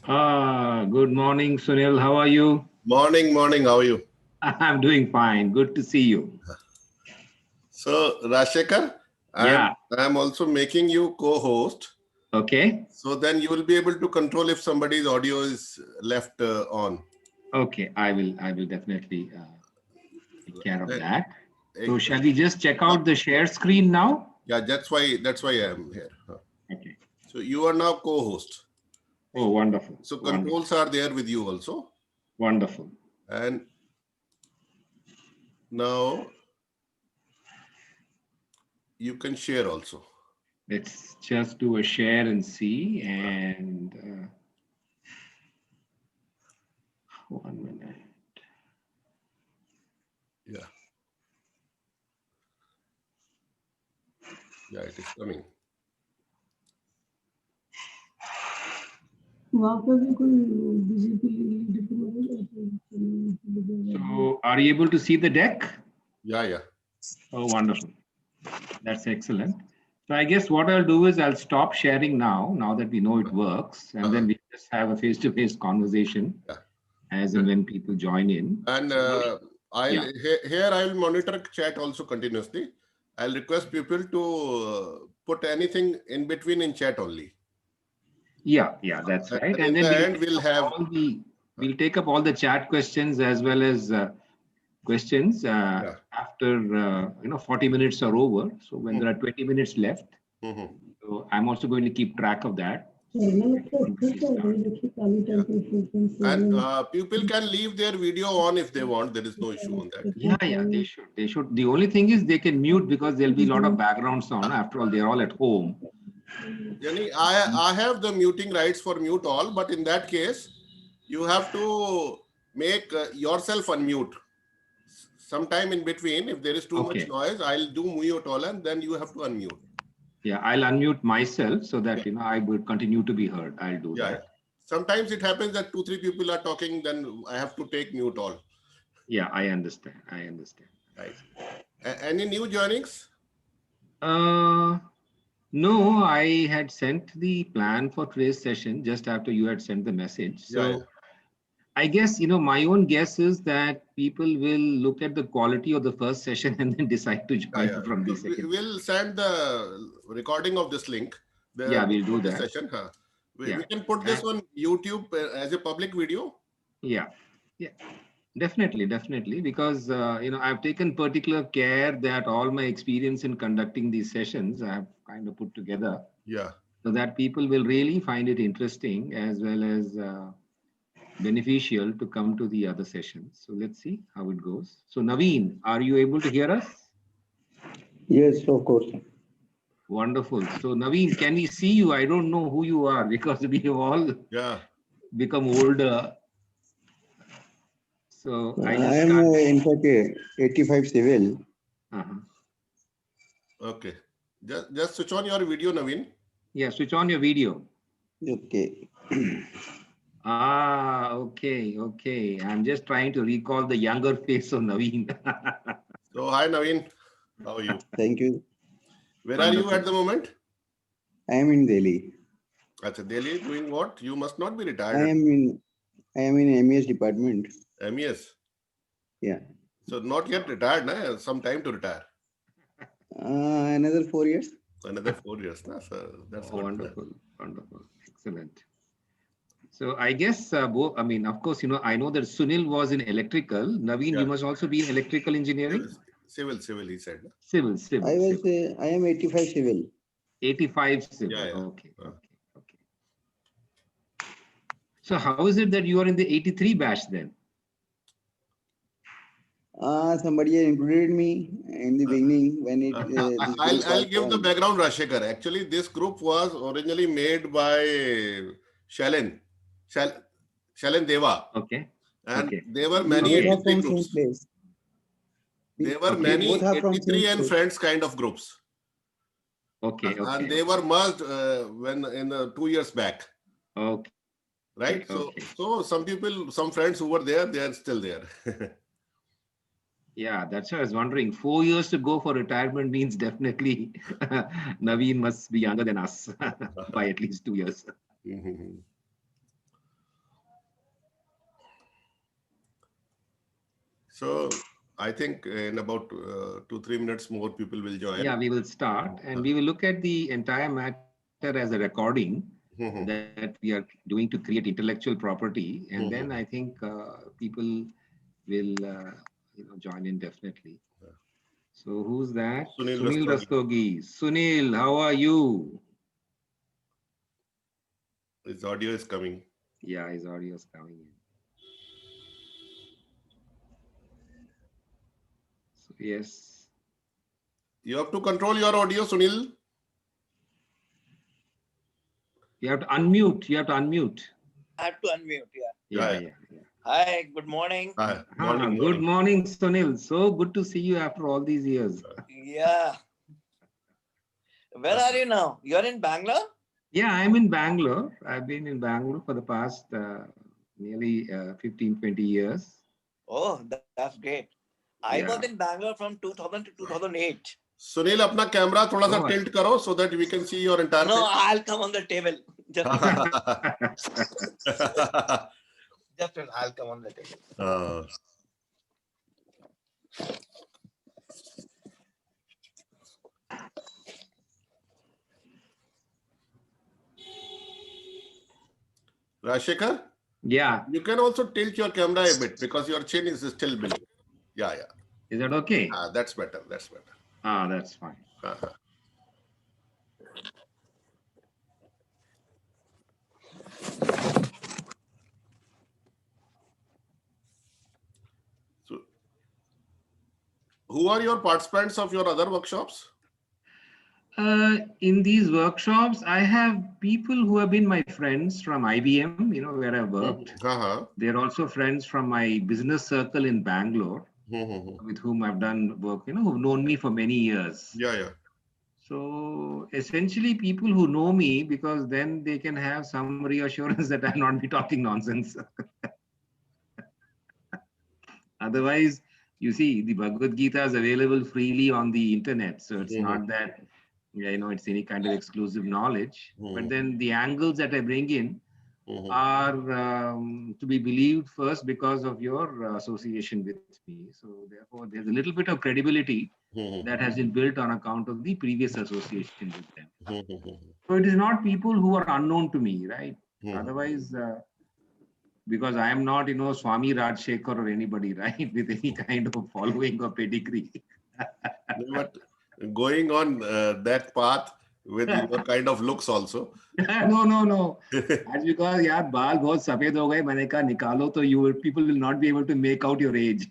Good morning, Sunil. How are you? Morning. How are you? I'm doing fine. Good to see you. So, Rashekar, I'm Yeah. I'm also making you co-host. Okay. So then you will be able to control if somebody's audio is left on. Okay. I will definitely take care of Eh, that. So, eh, shall we just check uh, out the share screen now? Yeah, that's why I am here. Okay. So you are now co-host. Oh, wonderful. So Wonderful. controls are there with you also, Wonderful. and now you can share also. Let's just do a share and see. And 1 minute. Yeah, yeah, it is coming. So, are you able to see the deck? Yeah. Oh, wonderful. That's excellent. So I guess what I'll do is I'll stop sharing now that we know it works, and Uh-huh. then we just have a face-to-face conversation Yeah. as and when people join in. And So yeah, here I will monitor chat also continuously. I'll request people to put anything in between in chat only. yeah, that's right. And And in then the end, we'll have we'll take up all the chat questions as well as questions yeah. after 40 minutes are over. So when there are 20 minutes left, Mhm. so I'm also going to keep track of that. When we start. Yeah. And people can leave their video on if they want. There is no issue on that. Yeah, they should. They should. The only thing is they can mute because there'll be a lot of background sound. After all, they're all at home. Yani, I have the muting rights for mute all, but in that case, you have to make yourself unmute. Sometime in between, if there is too much Okay. noise, I'll do mute all and then you have to unmute. Yeah, I'll unmute myself so Yeah. that I will continue to be heard. I'll do Yeah. that. Sometimes it happens that 2, 3 people are talking, then I have to take mute all. Yeah, I understand. I understand. Right. Any new joinings? Uh, no, I had sent the plan for today's session just after you had sent the message. Yeah. So I guess, my own guess is that people will look at the quality of the first session and then decide to Yeah. join from the So second we'll session. send the recording of this link Yeah, we'll for do this that. session. Huh? We Yeah. can put this on YouTube as a public video. Yeah. Yeah. Definitely, because I've taken particular care that all my experience in conducting these sessions I have kind of put together Yeah. so that people will really find it interesting as well as beneficial to come to the other sessions. So let's see how it goes. So Naveen, are you able to hear us? Yes, of course. Wonderful. So Naveen, can we see you? I don't know who you are because we have all Yeah. become older. So I I just am can't. in fact 85 civil. Uh-huh. Okay. Just switch on your video, Naveen. Yeah, switch on your video. Okay. Okay. I'm just trying to recall the younger face of Naveen. So hi, Naveen. How are you? Thank you. Where are you Wonderful. at the moment? I am in Delhi. At Delhi, doing what? You must not be I retired am in I am in MES department. at MES. Yeah. So not yet retired, na? Some time to retire. Another 4 years. Another 4 years, na? So that's Oh, good. wonderful. Excellent. So I guess, I mean, of course, I know that Sunil was in electrical. Naveen, you Yeah. must also be in electrical Civil, engineering? civil, he said. Na? I am 85 civil. 85 civil. Yeah. Okay. So how is it that you are in the 83 batch then? Somebody had included me in the beginning when this group I'll was give the formed. background, Rashekar. Actually, this group was originally made by Shailen, Shailen Deva. Okay. And Okay. there were We many both Okay. are 83 from same groups. place. There were We Okay. both many are from same 83 and place. friends kind of groups. And they were Okay. merged when in 2 years back. Okay. Right. So some people, some friends who were there, they are still there. Yeah, that's what I was wondering. 4 years to go for retirement means definitely Naveen must be younger than us by at least 2 years. Mhm. So I think in about 2-3 minutes more people will join. Yeah, we will start and we will look at the entire matter as a recording Mhm. that we are doing to create intellectual property. And then I think people will join in definitely. So who's that? Sunil Sunil Rastogi. Rastogi. Sunil, how are you? His audio is coming. Yeah, his audio is coming in. So yes. You have to control your audio, Sunil. You have to unmute. You have to unmute. I have to unmute. Yeah, Yeah. yeah. Hi, good morning. Hi. Ah, Morning. good morning. morning, Sunil. So good to see you after all these years. Yeah. Where are you now? You're in Bangalore? Yeah, I'm in Bangalore. I've been in Bangalore for the past nearly 15, 20 years. Oh, that's great. I Yeah. was in Bangalore from 2000 to 2008. Sunil, अपना camera थोड़ा सा Oh, tilt करो so that we can see your entire No, I'll come on the table. Just, I'll come on the table. Rajshekhar, Yeah. you can also tilt your camera a bit because your chin is still below. Yeah. Is that okay? That's better. That's better. Ah, that's fine. So, who are your participants of your other workshops? In these workshops, I have people who have been my friends from IBM, where I worked. They're also friends from my business circle in Bangalore, with whom I've done work, who've known me for many years. Yeah. So essentially people who know me, because then they can have some reassurance that I'll not be talking nonsense. Otherwise, you see, the Bhagavad Gita is available freely on the internet. So it's not that, it's any kind of exclusive knowledge. But then the angles that I bring in are to be believed first because of your association with me. So therefore, there's a little bit of credibility that has been built on account of the previous association with them. So it is not people who are unknown to me, right? Otherwise, because I am not, Swami Rajshekhar or anybody, right, with any kind of following or pedigree. But going on that path with your kind of looks also. No. That's because यार बाल बहुत सफेद हो गए. मैंने कहा निकालो तो people will not be able to make out your age.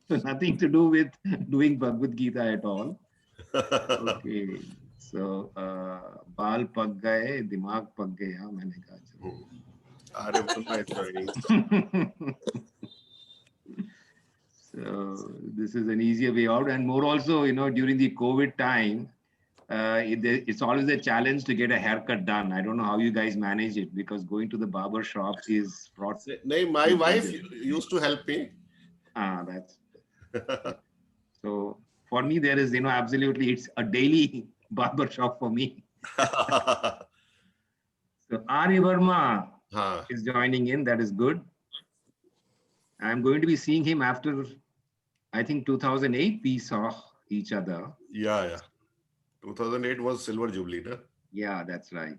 So nothing to do with doing Bhagavad Gita at all. Okay. So बाल पक गए, दिमाग पक गया. मैंने कहा So this is an easier way out, and more also, during the COVID time, it's always a challenge to get a haircut done. I don't know how you guys manage it, because going to the barber shop is fraught. My wife used to help me. That's so for me, there is, absolutely, it's a daily barber shop for me. So Arya Verma is joining in. That is good. I'm going to be seeing him after, I think 2008, we saw each other. Yeah. 2008 was Silver Jubilee, no? Yeah, that's right.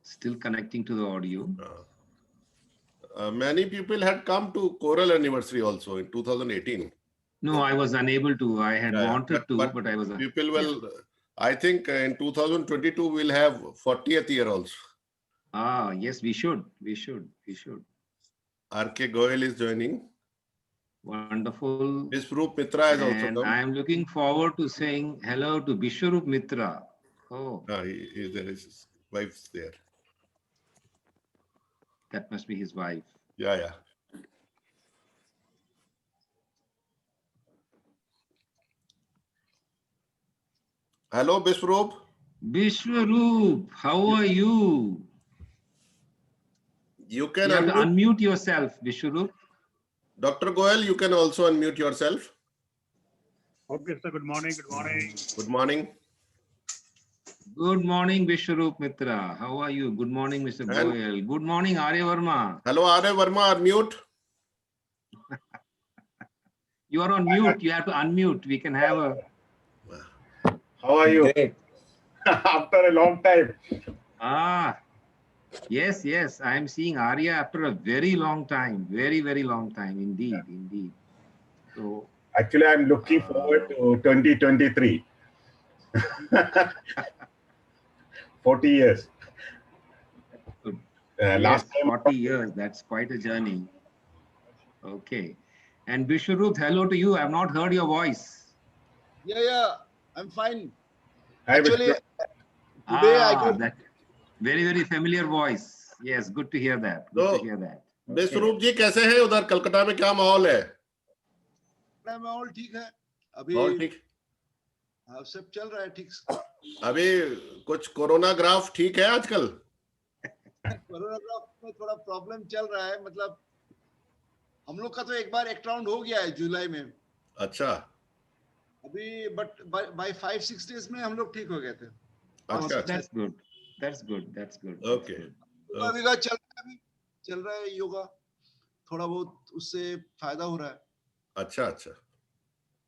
Still connecting to the audio. Many people had come to Choral anniversary also in 2018. No, I was unable to. I had wanted to, but I was. People will. I think in 2022 we'll have 40th year also. Yes, we should. R.K. Goyal is joining. Wonderful. Vishwarup Mitra has also come. I am looking forward to saying hello to Vishwarup Mitra. Oh. He is there. His wife's there. That must be his wife. Yeah. Hello, Vishwarup. Vishwarup, how are you? You can have to unmute yourself, Vishwarup. Dr. Goyal, you can also unmute yourself. Okay, sir. Good morning. Good morning. Good morning, Vishwarup Mitra. How are you? Good morning, Mr. And- Goyal. Good morning, Arya Verma. Hello, Arya Verma, unmute. You are on mute. You have to unmute. We can have a. How are you? Great. After a long time. Ah, yes, yes. I am seeing Arya after a very long time. Very, very long time. Indeed, indeed. So, Actually, I'm looking forward to 2023. 40 years. good. Last Yes, time, 40 years. That's quite a journey. Okay. And Vishwarup, hello to you. I have not heard your voice. Yeah, I'm fine. Hi, Actually, Vishnu. today I could. That very, very familiar voice. Yes, good to hear that. Good So, to hear that. विश्वरूप जी कैसे हैं उधर कलकत्ता में क्या माहौल है? माहौल ठीक है माहौल अभी ठीक सब चल रहा है ठीक से। अभी कुछ कोरोना ग्राफ ठीक है आजकल? कोरोना ग्राफ में थोड़ा प्रॉब्लम चल रहा है मतलब हम लोग का तो एक बार एक राउंड हो गया है जुलाई में अच्छा अभी बट बाय 5-6 डेज में हम लोग ठीक हो गए थे। अच्छा That's good. That's good. That's good. Okay. अभी का चल रहा है योगा थोड़ा बहुत उससे फायदा हो रहा है। अच्छा अच्छा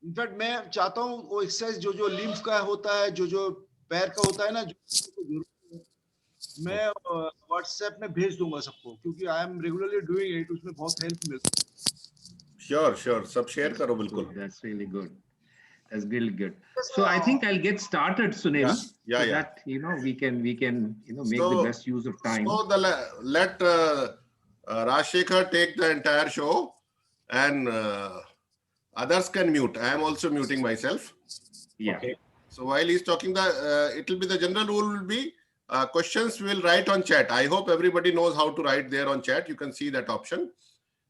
इनफैक्ट मैं चाहता हूँ वो एक्सरसाइज जो लिम्फ का होता है जो पैर का होता है ना मैं व्हाट्सएप में भेज दूंगा सबको क्योंकि I am regularly doing it उसमें बहुत हेल्प मिलती है। श्योर सब शेयर करो बिल्कुल। That's really good. That's really good. So I think I'll get started, Sunil. Yeah. That we can make So- the best use of time. So let Rajshekhar take the entire show and others can mute. I am also muting myself. Yeah. Okay. So while he's talking, it will be the general rule will be questions will write on chat. I hope everybody knows how to write there on chat. You can see that option.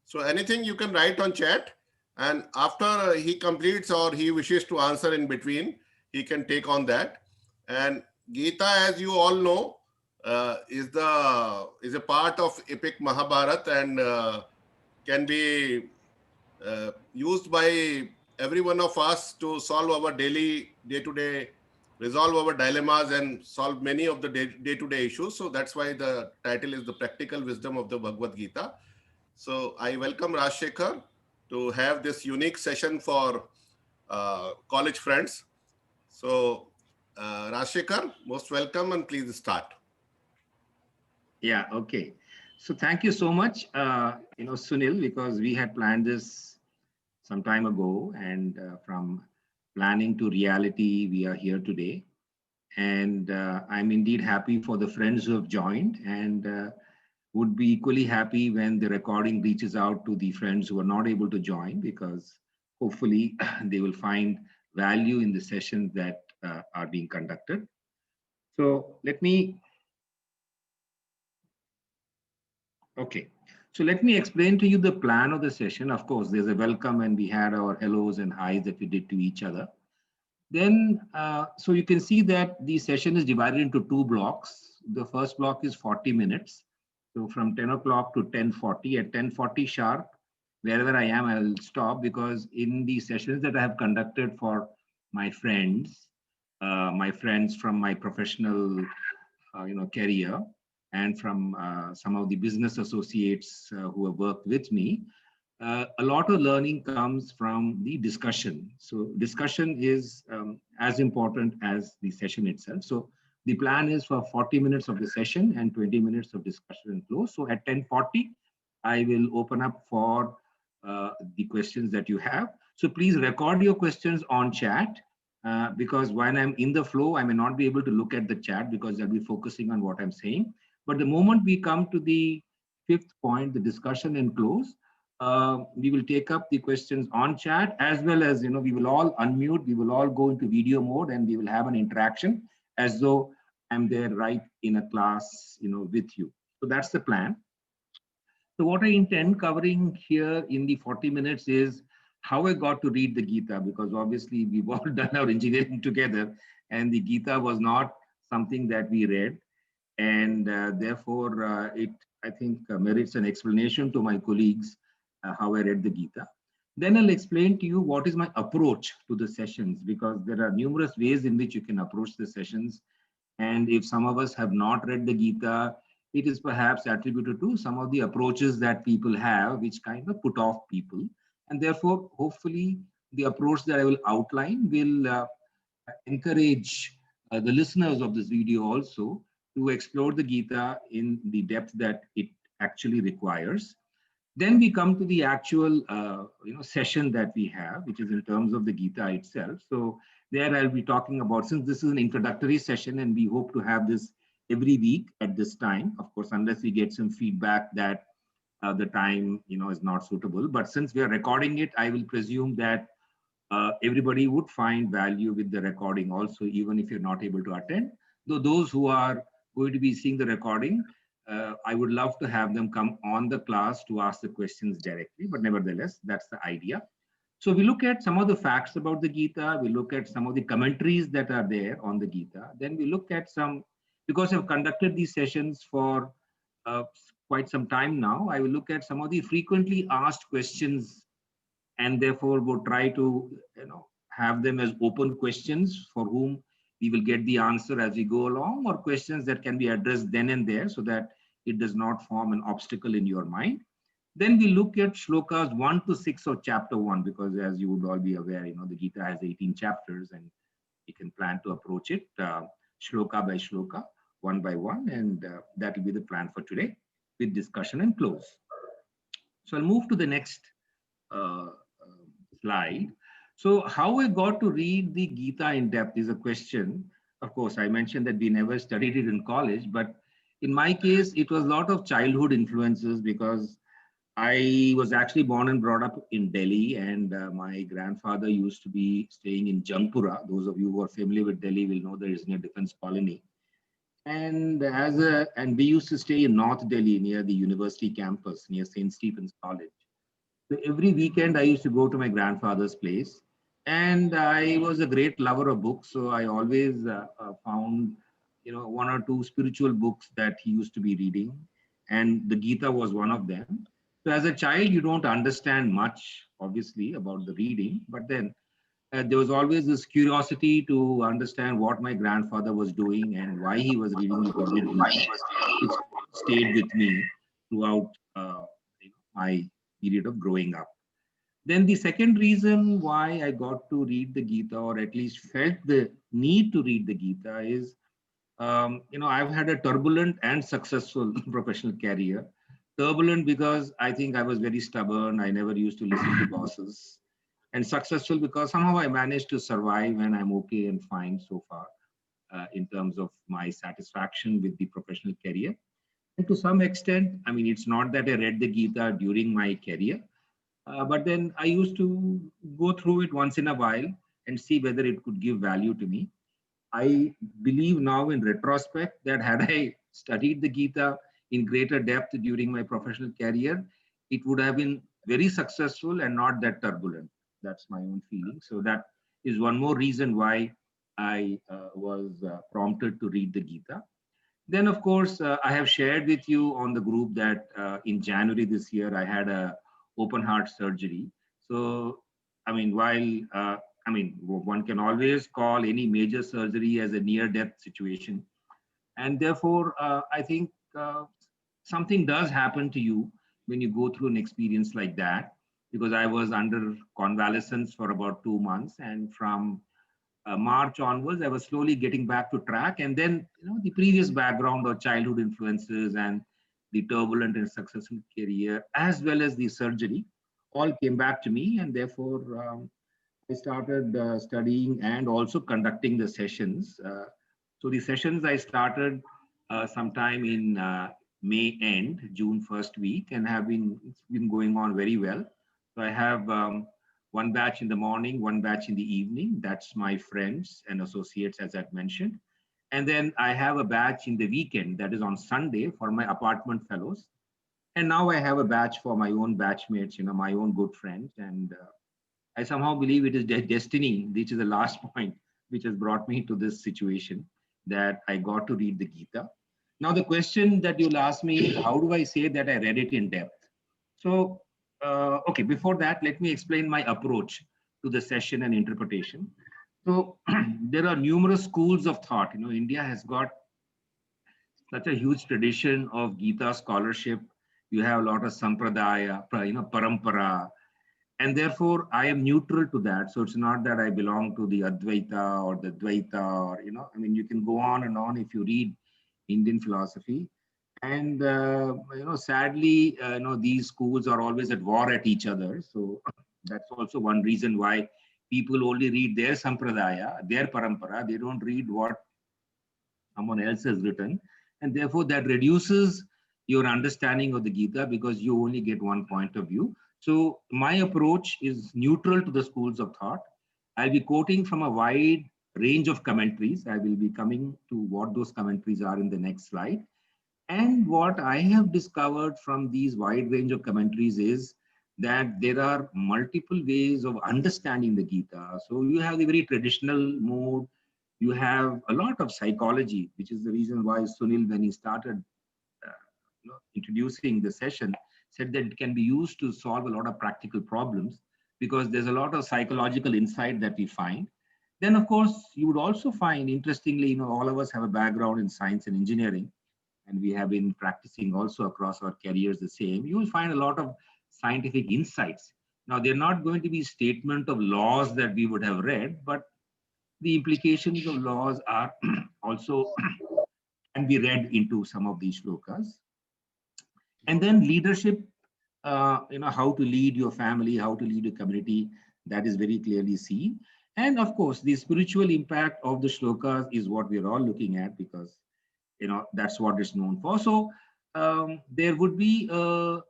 So anything you can write on chat, and after he completes or he wishes to answer in between, he can take on that. And Gita, as you all know, is a part of epic Mahabharata and can be used by every one of us to solve our day-to-day, resolve our dilemmas and solve many of the day-to-day issues. So that's why the title is The Practical Wisdom of the Bhagavad Gita. So I welcome Rajshekhar to have this unique session for college friends. So Rajshekhar, most welcome and please start. Yeah. Okay. So thank you so much, Sunil, because we had planned this some time ago, and from planning to reality, we are here today. And I'm indeed happy for the friends who have joined, and would be equally happy when the recording reaches out to the friends who are not able to join, because hopefully they will find value in the sessions that are being conducted. So let me explain to you the plan of the session. Of course, there's a welcome and we had our hellos and highs that we did to each other. Then, so you can see that the session is divided into two blocks. The first block is 40 minutes. So from 10 o'clock to 10:40, at 10:40 sharp, wherever I am, I'll stop, because in the sessions that I have conducted for my friends from my professional, career, and from some of the business associates who have worked with me, a lot of learning comes from the discussion. So discussion is as important as the session itself. So the plan is for 40 minutes of the session and 20 minutes of discussion and close. So at 10:40, I will open up for the questions that you have. So please record your questions on chat, because when I'm in the flow, I may not be able to look at the chat because I'll be focusing on what I'm saying. But the moment we come to the fifth point, the discussion and close, we will take up the questions on chat, as well as, we will all unmute, we will all go into video mode, and we will have an interaction as though I'm there right in a class, with you. So that's the plan. So what I intend covering here in the 40 minutes is how I got to read the Gita, because obviously we've all done our engineering together, and the Gita was not something that we read. And therefore, it, I think, merits an explanation to my colleagues how I read the Gita. Then I'll explain to you what is my approach to the sessions, because there are numerous ways in which you can approach the sessions. And if some of us have not read the Gita, it is perhaps attributed to some of the approaches that people have, which kind of put off people. And therefore, hopefully, the approach that I will outline will encourage the listeners of this video also to explore the Gita in the depth that it actually requires. Then we come to the actual session that we have, which is in terms of the Gita itself. So there I'll be talking about, since this is an introductory session and we hope to have this every week at this time, of course, unless we get some feedback that the time is not suitable. But since we are recording it, I will presume that everybody would find value with the recording also, even if you're not able to attend. Though those who are going to be seeing the recording, I would love to have them come on the class to ask the questions directly, but nevertheless, that's the idea. So we look at some of the facts about the Gita, we look at some of the commentaries that are there on the Gita, then we look at some, because I've conducted these sessions for quite some time now, I will look at some of the frequently asked questions and therefore would try to have them as open questions for whom we will get the answer as we go along, or questions that can be addressed then and there so that it does not form an obstacle in your mind. Then we look at shlokas 1 to 6 of chapter 1, because as you would all be aware, the Gita has 18 chapters and we can plan to approach it shloka by shloka, one by one, and that will be the plan for today with discussion and close. So I'll move to the next slide. So how I got to read the Gita in depth is a question. Of course, I mentioned that we never studied it in college, but in my case, it was a lot of childhood influences, because I was actually born and brought up in Delhi, and my grandfather used to be staying in Jangpura. Those of you who are familiar with Delhi will know there is a defense colony. And we used to stay in North Delhi near the university campus, near St. Stephen's College. So every weekend I used to go to my grandfather's place, and I was a great lover of books. So I always found, one or two spiritual books that he used to be reading, and the Gita was one of them. So as a child, you don't understand much, obviously, about the reading, but then there was always this curiosity to understand what my grandfather was doing and why he was reading the Bhagavad Gita. It stayed with me throughout my period of growing up. Then the second reason why I got to read the Gita, or at least felt the need to read the Gita, is I've had a turbulent and successful professional career. Turbulent because I think I was very stubborn. I never used to listen to bosses. And successful because somehow I managed to survive and I'm okay and fine so far in terms of my satisfaction with the professional career. And to some extent, I mean, it's not that I read the Gita during my career, but then I used to go through it once in a while and see whether it could give value to me. I believe now in retrospect that had I studied the Gita in greater depth during my professional career, it would have been very successful and not that turbulent. That's my own feeling. So that is one more reason why I was prompted to read the Gita. Then, of course, I have shared with you on the group that in January this year, I had a open heart surgery. So, I mean, one can always call any major surgery as a near-death situation. And therefore, I think something does happen to you when you go through an experience like that, because I was under convalescence for about 2 months. And from March onwards, I was slowly getting back to track. And then, the previous background of childhood influences and the turbulent and successful career, as well as the surgery, all came back to me. And therefore, I started studying and also conducting the sessions. So the sessions I started sometime in May end, June first week, and it's been going on very well. So I have one batch in the morning, one batch in the evening. That's my friends and associates, as I've mentioned. And then I have a batch in the weekend, that is on Sunday, for my apartment fellows. And now I have a batch for my own batchmates, my own good friends. And I somehow believe it is destiny, which is the last point, which has brought me to this situation that I got to read the Gita. Now, the question that you'll ask me is, how do I say that I read it in depth? So, okay, before that, let me explain my approach to the session and interpretation. So there are numerous schools of thought. India has got such a huge tradition of Gita scholarship. You have a lot of sampradaya, parampara, and therefore I am neutral to that. So it's not that I belong to the Advaita or the Dvaita, or you can go on and on if you read Indian philosophy. And sadly, these schools are always at war at each other. So that's also one reason why people only read their sampradaya, their parampara. They don't read what someone else has written, and therefore that reduces your understanding of the Gita because you only get one point of view. So my approach is neutral to the schools of thought. I'll be quoting from a wide range of commentaries. I will be coming to what those commentaries are in the next slide. And what I have discovered from these wide range of commentaries is that there are multiple ways of understanding the Gita. So you have the very traditional mode, you have a lot of psychology, which is the reason why Sunil, when he started introducing the session, said that it can be used to solve a lot of practical problems because there's a lot of psychological insight that we find. Then, of course, you would also find, interestingly, all of us have a background in science and engineering, and we have been practicing also across our careers the same. You will find a lot of scientific insights. Now, they're not going to be statement of laws that we would have read, but the implications of laws are also can be read into some of these shlokas. And then leadership, how to lead your family, how to lead a community, that is very clearly seen. And of course, the spiritual impact of the shlokas is what we're all looking at because, that's what it's known for. So there would be a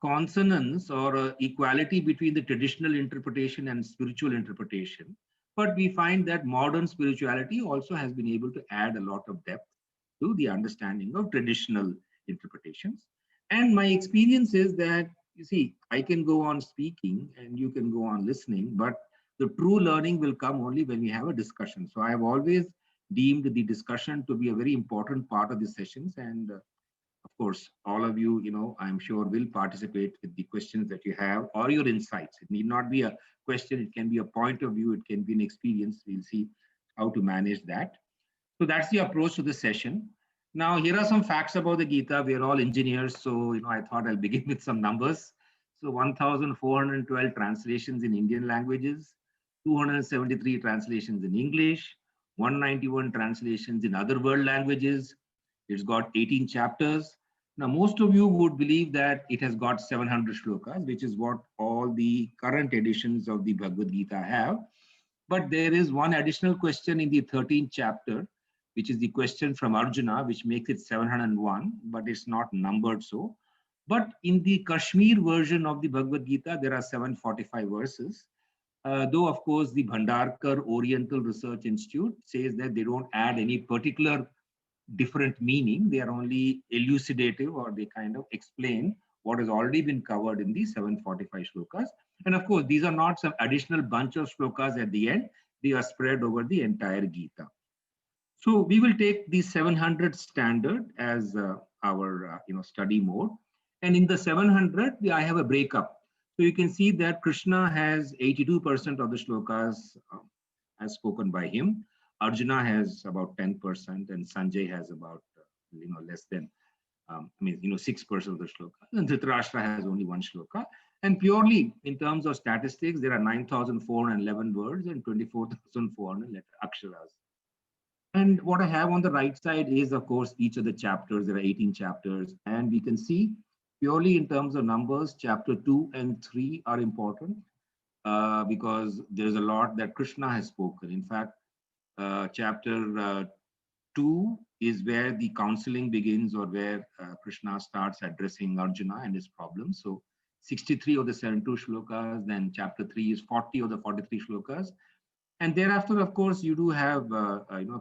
consonance or a equality between the traditional interpretation and spiritual interpretation. But we find that modern spirituality also has been able to add a lot of depth to the understanding of traditional interpretations. And my experience is that, you see, I can go on speaking and you can go on listening, but the true learning will come only when we have a discussion. So I have always deemed the discussion to be a very important part of the sessions. And of course, all of you, I'm sure will participate with the questions that you have or your insights. It need not be a question. It can be a point of view. It can be an experience. We'll see how to manage that. So that's the approach to the session. Now, here are some facts about the Gita. We are all engineers, so I thought I'll begin with some numbers. So 1,412 translations in Indian languages, 273 translations in English, 191 translations in other world languages. It's got 18 chapters. Now, most of you would believe that it has got 700 shlokas, which is what all the current editions of the Bhagavad Gita have. But there is one additional question in the 13th chapter, which is the question from Arjuna, which makes it 701, but it's not numbered so. But in the Kashmir version of the Bhagavad Gita, there are 745 verses. Though, of course, the Bhandarkar Oriental Research Institute says that they don't add any particular different meaning. They are only elucidative, or they kind of explain what has already been covered in the 745 shlokas. And of course, these are not some additional bunch of shlokas at the end. They are spread over the entire Gita. So we will take the 700 standard as our study mode. And in the 700, I have a breakup. So you can see that Krishna has 82% of the shlokas as spoken by him. Arjuna has about 10%, and Sanjay has about less than 6% of the shloka. And Dhritarashtra has only one shloka. And purely in terms of statistics, there are 9,411 words and 24,400 aksharas. And what I have on the right side is, of course, each of the chapters. There are 18 chapters, and we can see purely in terms of numbers, chapter 2 and 3 are important because there's a lot that Krishna has spoken. In fact, chapter 2 is where the counseling begins, or where Krishna starts addressing Arjuna and his problems. So 63 of the 72 shlokas, then chapter 3 is 40 of the 43 shlokas. And thereafter, of course, you do have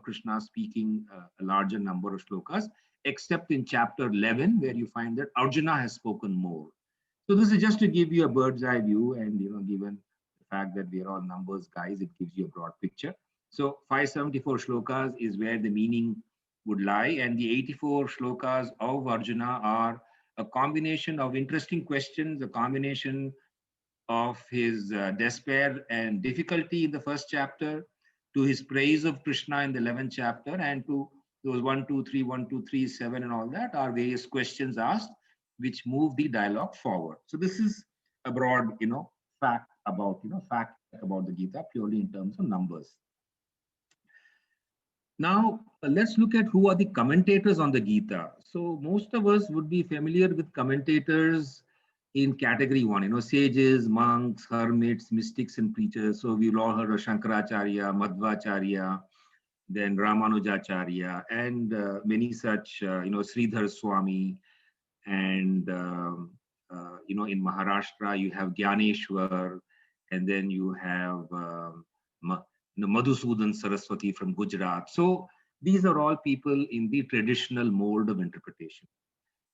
Krishna speaking a larger number of shlokas, except in chapter 11, where you find that Arjuna has spoken more. So this is just to give you a bird's eye view, and given the fact that we are all numbers guys, it gives you a broad picture. So 574 shlokas is where the meaning would lie, and the 84 shlokas of Arjuna are a combination of interesting questions, a combination of his despair and difficulty in the first chapter, to his praise of Krishna in the 11th chapter, and to those 1, 2, 3, 1, 2, 3, 7, and all that are various questions asked which move the dialogue forward. So this is a broad, fact about the Gita purely in terms of numbers. Now, let's look at who are the commentators on the Gita. So most of us would be familiar with commentators in category 1, sages, monks, hermits, mystics, and preachers. So we've all heard of Shankaracharya, Madhvacharya, then Ramanujacharya, and many such, Sridhar Swami. And, in Maharashtra, you have Gyaneshwar, and then you have Madhusudan Saraswati from Gujarat. So these are all people in the traditional mold of interpretation.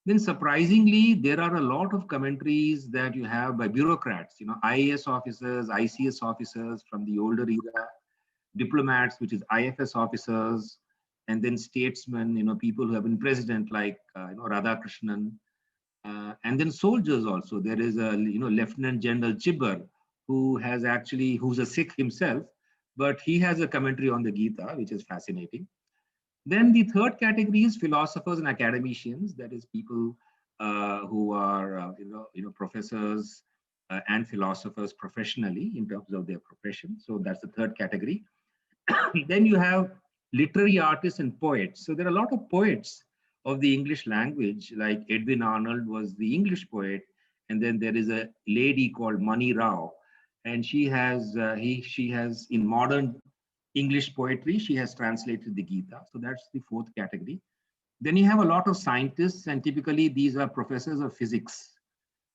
Then surprisingly, there are a lot of commentaries that you have by bureaucrats, IAS officers, ICS officers from the older era, diplomats, which is IFS officers, and then statesmen, people who have been president like, Radhakrishnan, and then soldiers also. There is a, Lieutenant General Chibbar, who's a Sikh himself, but he has a commentary on the Gita, which is fascinating. Then the third category is philosophers and academicians. That is people who are, professors and philosophers professionally in terms of their profession. So that's the third category. Then you have literary artists and poets. So there are a lot of poets of the English language, like Edwin Arnold was the English poet. And then there is a lady called Mani Rao, and she has in modern English poetry, she has translated the Gita. So that's the fourth category. Then you have a lot of scientists, and typically these are professors of physics.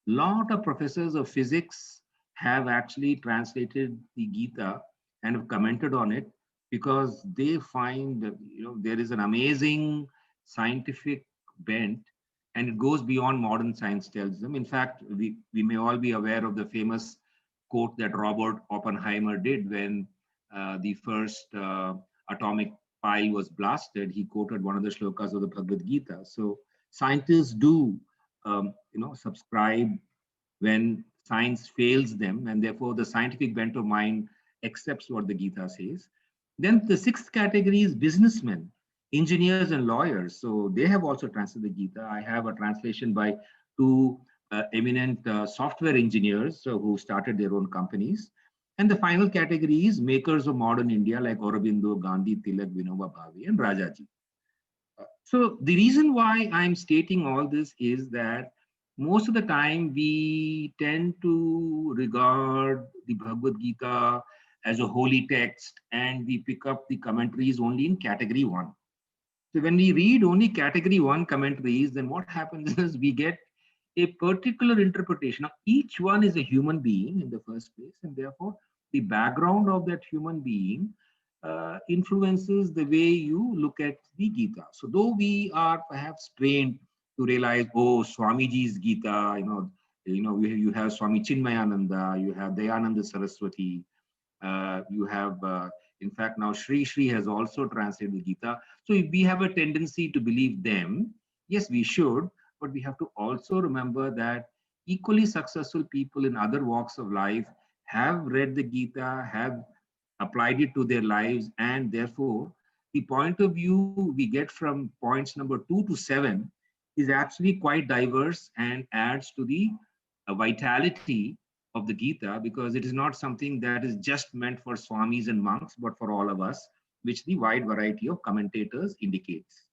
A lot of professors of physics have actually translated the Gita and have commented on it, because they find that, there is an amazing scientific bent, and it goes beyond modern science tells them. In fact, we may all be aware of the famous quote that Robert Oppenheimer did when the first atomic pile was blasted. He quoted one of the shlokas of the Bhagavad Gita. So scientists do, subscribe when science fails them, and therefore the scientific bent of mind accepts what the Gita says. Then the sixth category is businessmen, engineers, and lawyers. So they have also translated the Gita. I have a translation by two eminent software engineers who started their own companies. And the final category is makers of modern India like Aurobindo, Gandhi, Tilak, Vinoba Bhave, and Rajaji. So the reason why I'm stating all this is that most of the time we tend to regard the Bhagavad Gita as a holy text, and we pick up the commentaries only in category 1. So when we read only category 1 commentaries, then what happens is we get a particular interpretation. Now, each one is a human being in the first place, and therefore the background of that human being influences the way you look at the Gita. So though we are perhaps trained to realize, oh, Swamiji's Gita, you have Swami Chinmayananda, you have Dayananda Saraswati, you have, in fact, now Sri has also translated the Gita. So if we have a tendency to believe them, yes, we should, but we have to also remember that equally successful people in other walks of life have read the Gita, have applied it to their lives, and therefore the point of view we get from points number 2 to 7 is actually quite diverse and adds to the vitality of the Gita, because it is not something that is just meant for swamis and monks, but for all of us, which the wide variety of commentators indicates.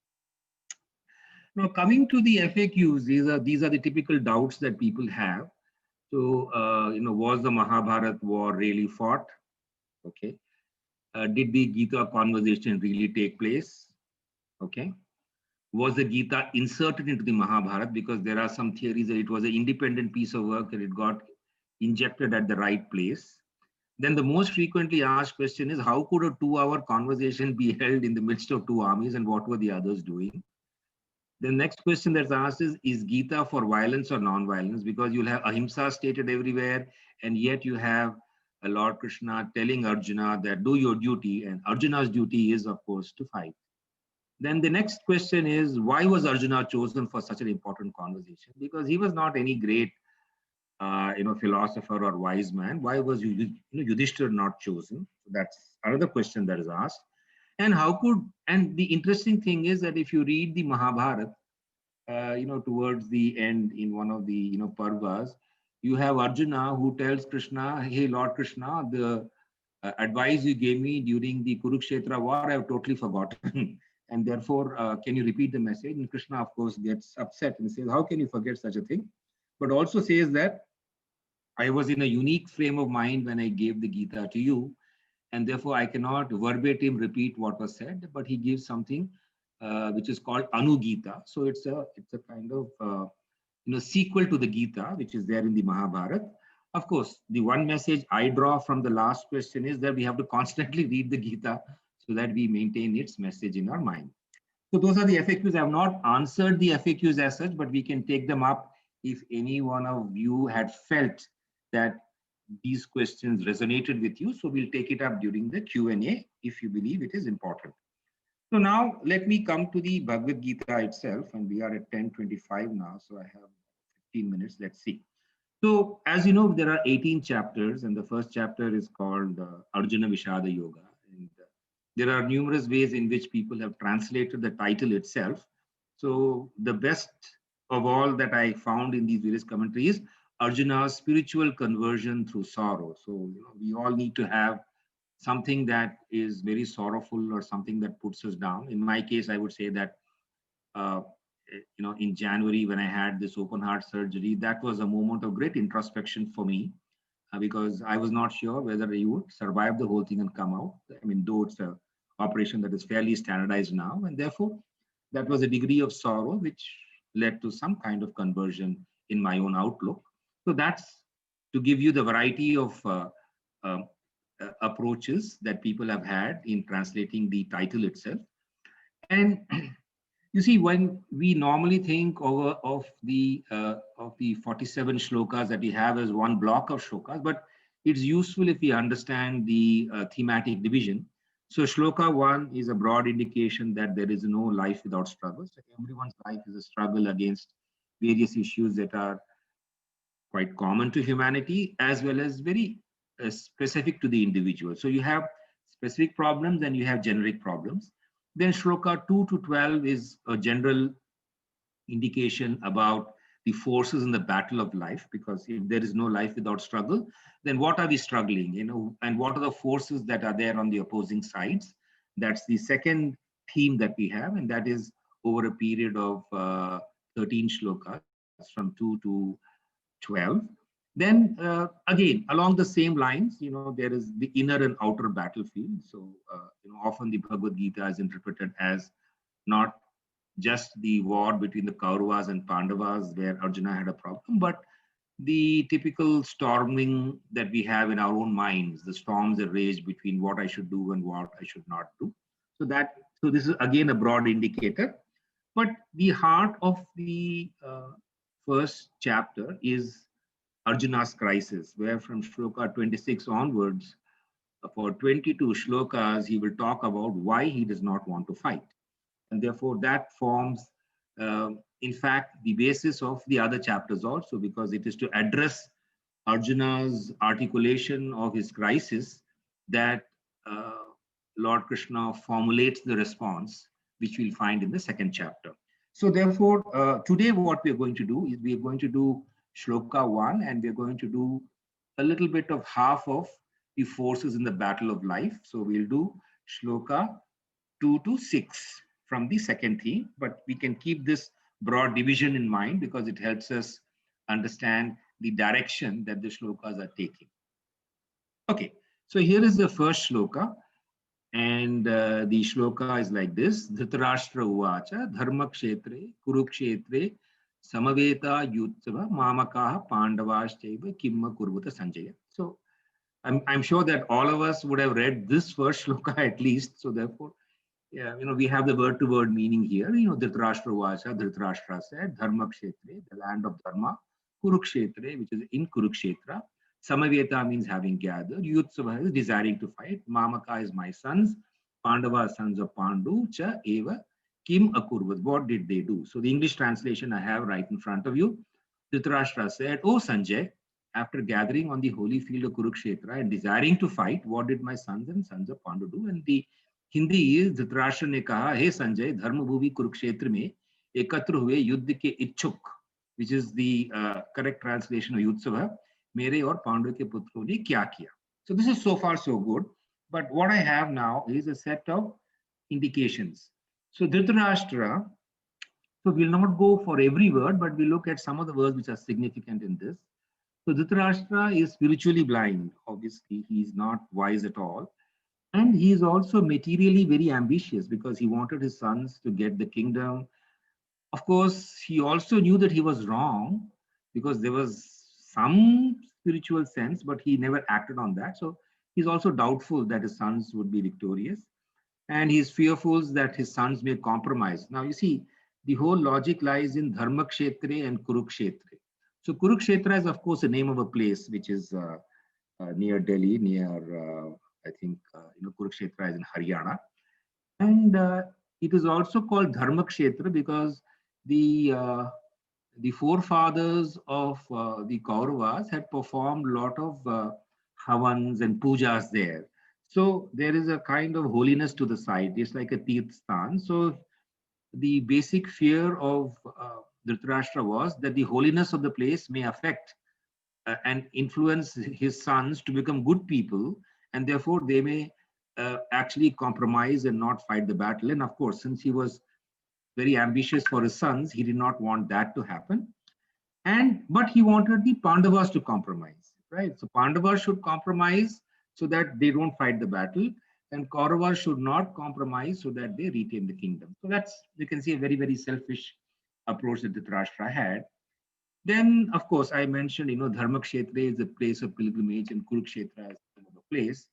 Now, coming to the FAQs, these are the typical doubts that people have. So, was the Mahabharata war really fought? Okay. Did the Gita conversation really take place? Okay. Was the Gita inserted into the Mahabharata? Because there are some theories that it was an independent piece of work and it got injected at the right place. Then the most frequently asked question is, how could a 2-hour conversation be held in the midst of 2 armies, and what were the others doing? The next question that's asked is Gita for violence or non-violence? Because you'll have ahimsa stated everywhere, and yet you have Lord Krishna telling Arjuna that do your duty, and Arjuna's duty is, of course, to fight. Then the next question is, why was Arjuna chosen for such an important conversation? Because he was not any great philosopher or wise man, why was Yudhishthira not chosen? So that's another question that is asked. And and the interesting thing is that if you read the Mahabharata, towards the end in one of the, parvas, you have Arjuna who tells Krishna, hey, Lord Krishna, the advice you gave me during the Kurukshetra war, I have totally forgotten. And therefore, can you repeat the message? And Krishna, of course, gets upset and says, how can you forget such a thing? But also says that I was in a unique frame of mind when I gave the Gita to you, and therefore I cannot verbatim repeat what was said, but he gives something which is called Anugita. So it's a kind of sequel to the Gita, which is there in the Mahabharata. Of course, the one message I draw from the last question is that we have to constantly read the Gita so that we maintain its message in our mind. So those are the FAQs. I have not answered the FAQs as such, but we can take them up if any one of you had felt that these questions resonated with you. So we'll take it up during the Q&A if you believe it is important. So now let me come to the Bhagavad Gita itself, and we are at 10:25 now, so I have 15 minutes. Let's see. So as you know, there are 18 chapters, and the first chapter is called Arjuna Vishada Yoga. And there are numerous ways in which people have translated the title itself. So the best of all that I found in these various commentaries, Arjuna's spiritual conversion through sorrow. So we all need to have something that is very sorrowful or something that puts us down. In my case, I would say that, in January when I had this open heart surgery, that was a moment of great introspection for me because I was not sure whether you would survive the whole thing and come out. I mean, though it's an operation that is fairly standardized now, and therefore that was a degree of sorrow which led to some kind of conversion in my own outlook. So that's to give you the variety of approaches that people have had in translating the title itself. And you see, when we normally think of the 47 shlokas that we have as one block of shlokas, but it's useful if we understand the thematic division. So shloka 1 is a broad indication that there is no life without struggles. Everyone's life is a struggle against various issues that are quite common to humanity, as well as very specific to the individual. So you have specific problems and you have generic problems. Then shloka 2 to 12 is a general indication about the forces in the battle of life, because if there is no life without struggle, then what are we struggling, and what are the forces that are there on the opposing sides? That's the second theme that we have, and that is over a period of 13 shlokas from 2 to 12. Then again, along the same lines, there is the inner and outer battlefield. So, often the Bhagavad Gita is interpreted as not just the war between the Kauravas and Pandavas where Arjuna had a problem, but the typical storming that we have in our own minds, the storms that rage between what I should do and what I should not do. So this is again a broad indicator. But the heart of the first chapter is Arjuna's crisis, where from shloka 26 onwards, for 22 shlokas, he will talk about why he does not want to fight. And therefore, that forms, in fact, the basis of the other chapters also, because it is to address Arjuna's articulation of his crisis that Lord Krishna formulates the response, which we'll find in the second chapter. So therefore, today what we're going to do is we're going to do shloka 1, and we're going to do a little bit of half of the forces in the battle of life. So we'll do shloka 2 to 6 from the second theme, but we can keep this broad division in mind because it helps us understand the direction that the shlokas are taking. Okay, so here is the first shloka, and the shloka is like this: Dhritarashtra uvacha dharma kshetre kurukshetre samaveta yutsava mamakaha pandavaschaiva kimma kurvata sanjaya. So I'm sure that all of us would have read this first shloka at least. So therefore, we have the word-to-word meaning here. Dhritarashtra uvacha, Dhritarashtra said, dharma kshetre, the land of dharma, kurukshetre, which is in Kurukshetra. Samaveta means having gathered. Yutsava is desiring to fight. Mamaka is my sons. Pandava, sons of Pandu. Cha eva kim akurvat. What did they do? So the English translation I have right in front of you. Dhritarashtra said, "Oh Sanjay, after gathering on the holy field of Kurukshetra and desiring to fight, what did my sons and sons of Pandu do? And the Hindi is Dhritarashtra ne kaha, Hey Sanjay, Dharma Bhuvi Kurukshetra mein ekatra hue yuddh ke ichchuk, which is the correct translation of Yudsava, mere aur Pandu ke putron ne kya kiya. So this is so far so good. But what I have now is a set of indications. So Dhritarashtra, so we'll not go for every word, but we look at some of the words which are significant in this. So Dhritarashtra is spiritually blind. Obviously, he is not wise at all. And he is also materially very ambitious because he wanted his sons to get the kingdom. Of course, he also knew that he was wrong because there was some spiritual sense, but he never acted on that. So he's also doubtful that his sons would be victorious. And he's fearful that his sons may compromise. Now, you see, the whole logic lies in Dharmakshetre and Kurukshetre. So Kurukshetra is, of course, the name of a place which is near Delhi, near, I think, Kurukshetra is in Haryana. And it is also called Dharmakshetra because the forefathers of the Kauravas had performed a lot of havans and pujas there. So there is a kind of holiness to the site. It's like a Tirthan. So the basic fear of Dhritarashtra was that the holiness of the place may affect and influence his sons to become good people, and therefore they may actually compromise and not fight the battle. And of course, since he was very ambitious for his sons, he did not want that to happen. But he wanted the Pandavas to compromise, right? So Pandavas should compromise so that they don't fight the battle, and Kauravas should not compromise so that they retain the kingdom. So that's, you can see, a very, very selfish approach that Dhritarashtra had. Then, of course, I mentioned, Dharmakshetra is a place of pilgrimage and Kurukshetra is another place.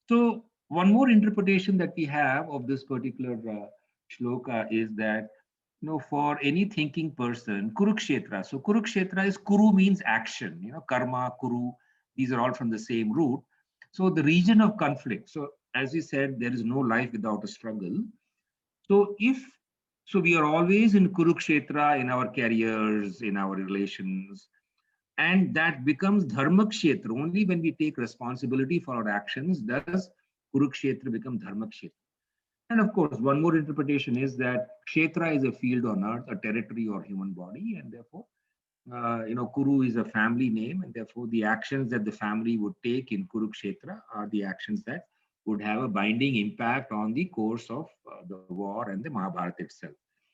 So one more interpretation that we have of this particular shloka is that, for any thinking person, Kurukshetra. So Kurukshetra is, Kuru means action, karma, Kuru, these are all from the same root. So the region of conflict. So as we said, there is no life without a struggle. So we are always in Kurukshetra in our careers, in our relations, and that becomes Dharmakshetra. Only when we take responsibility for our actions does Kurukshetra become Dharmakshetra. And of course, one more interpretation is that Kshetra is a field on earth, a territory or human body, and therefore, Kuru is a family name, and therefore the actions that the family would take in Kurukshetra are the actions that would have a binding impact on the course of the war and the Mahabharata itself.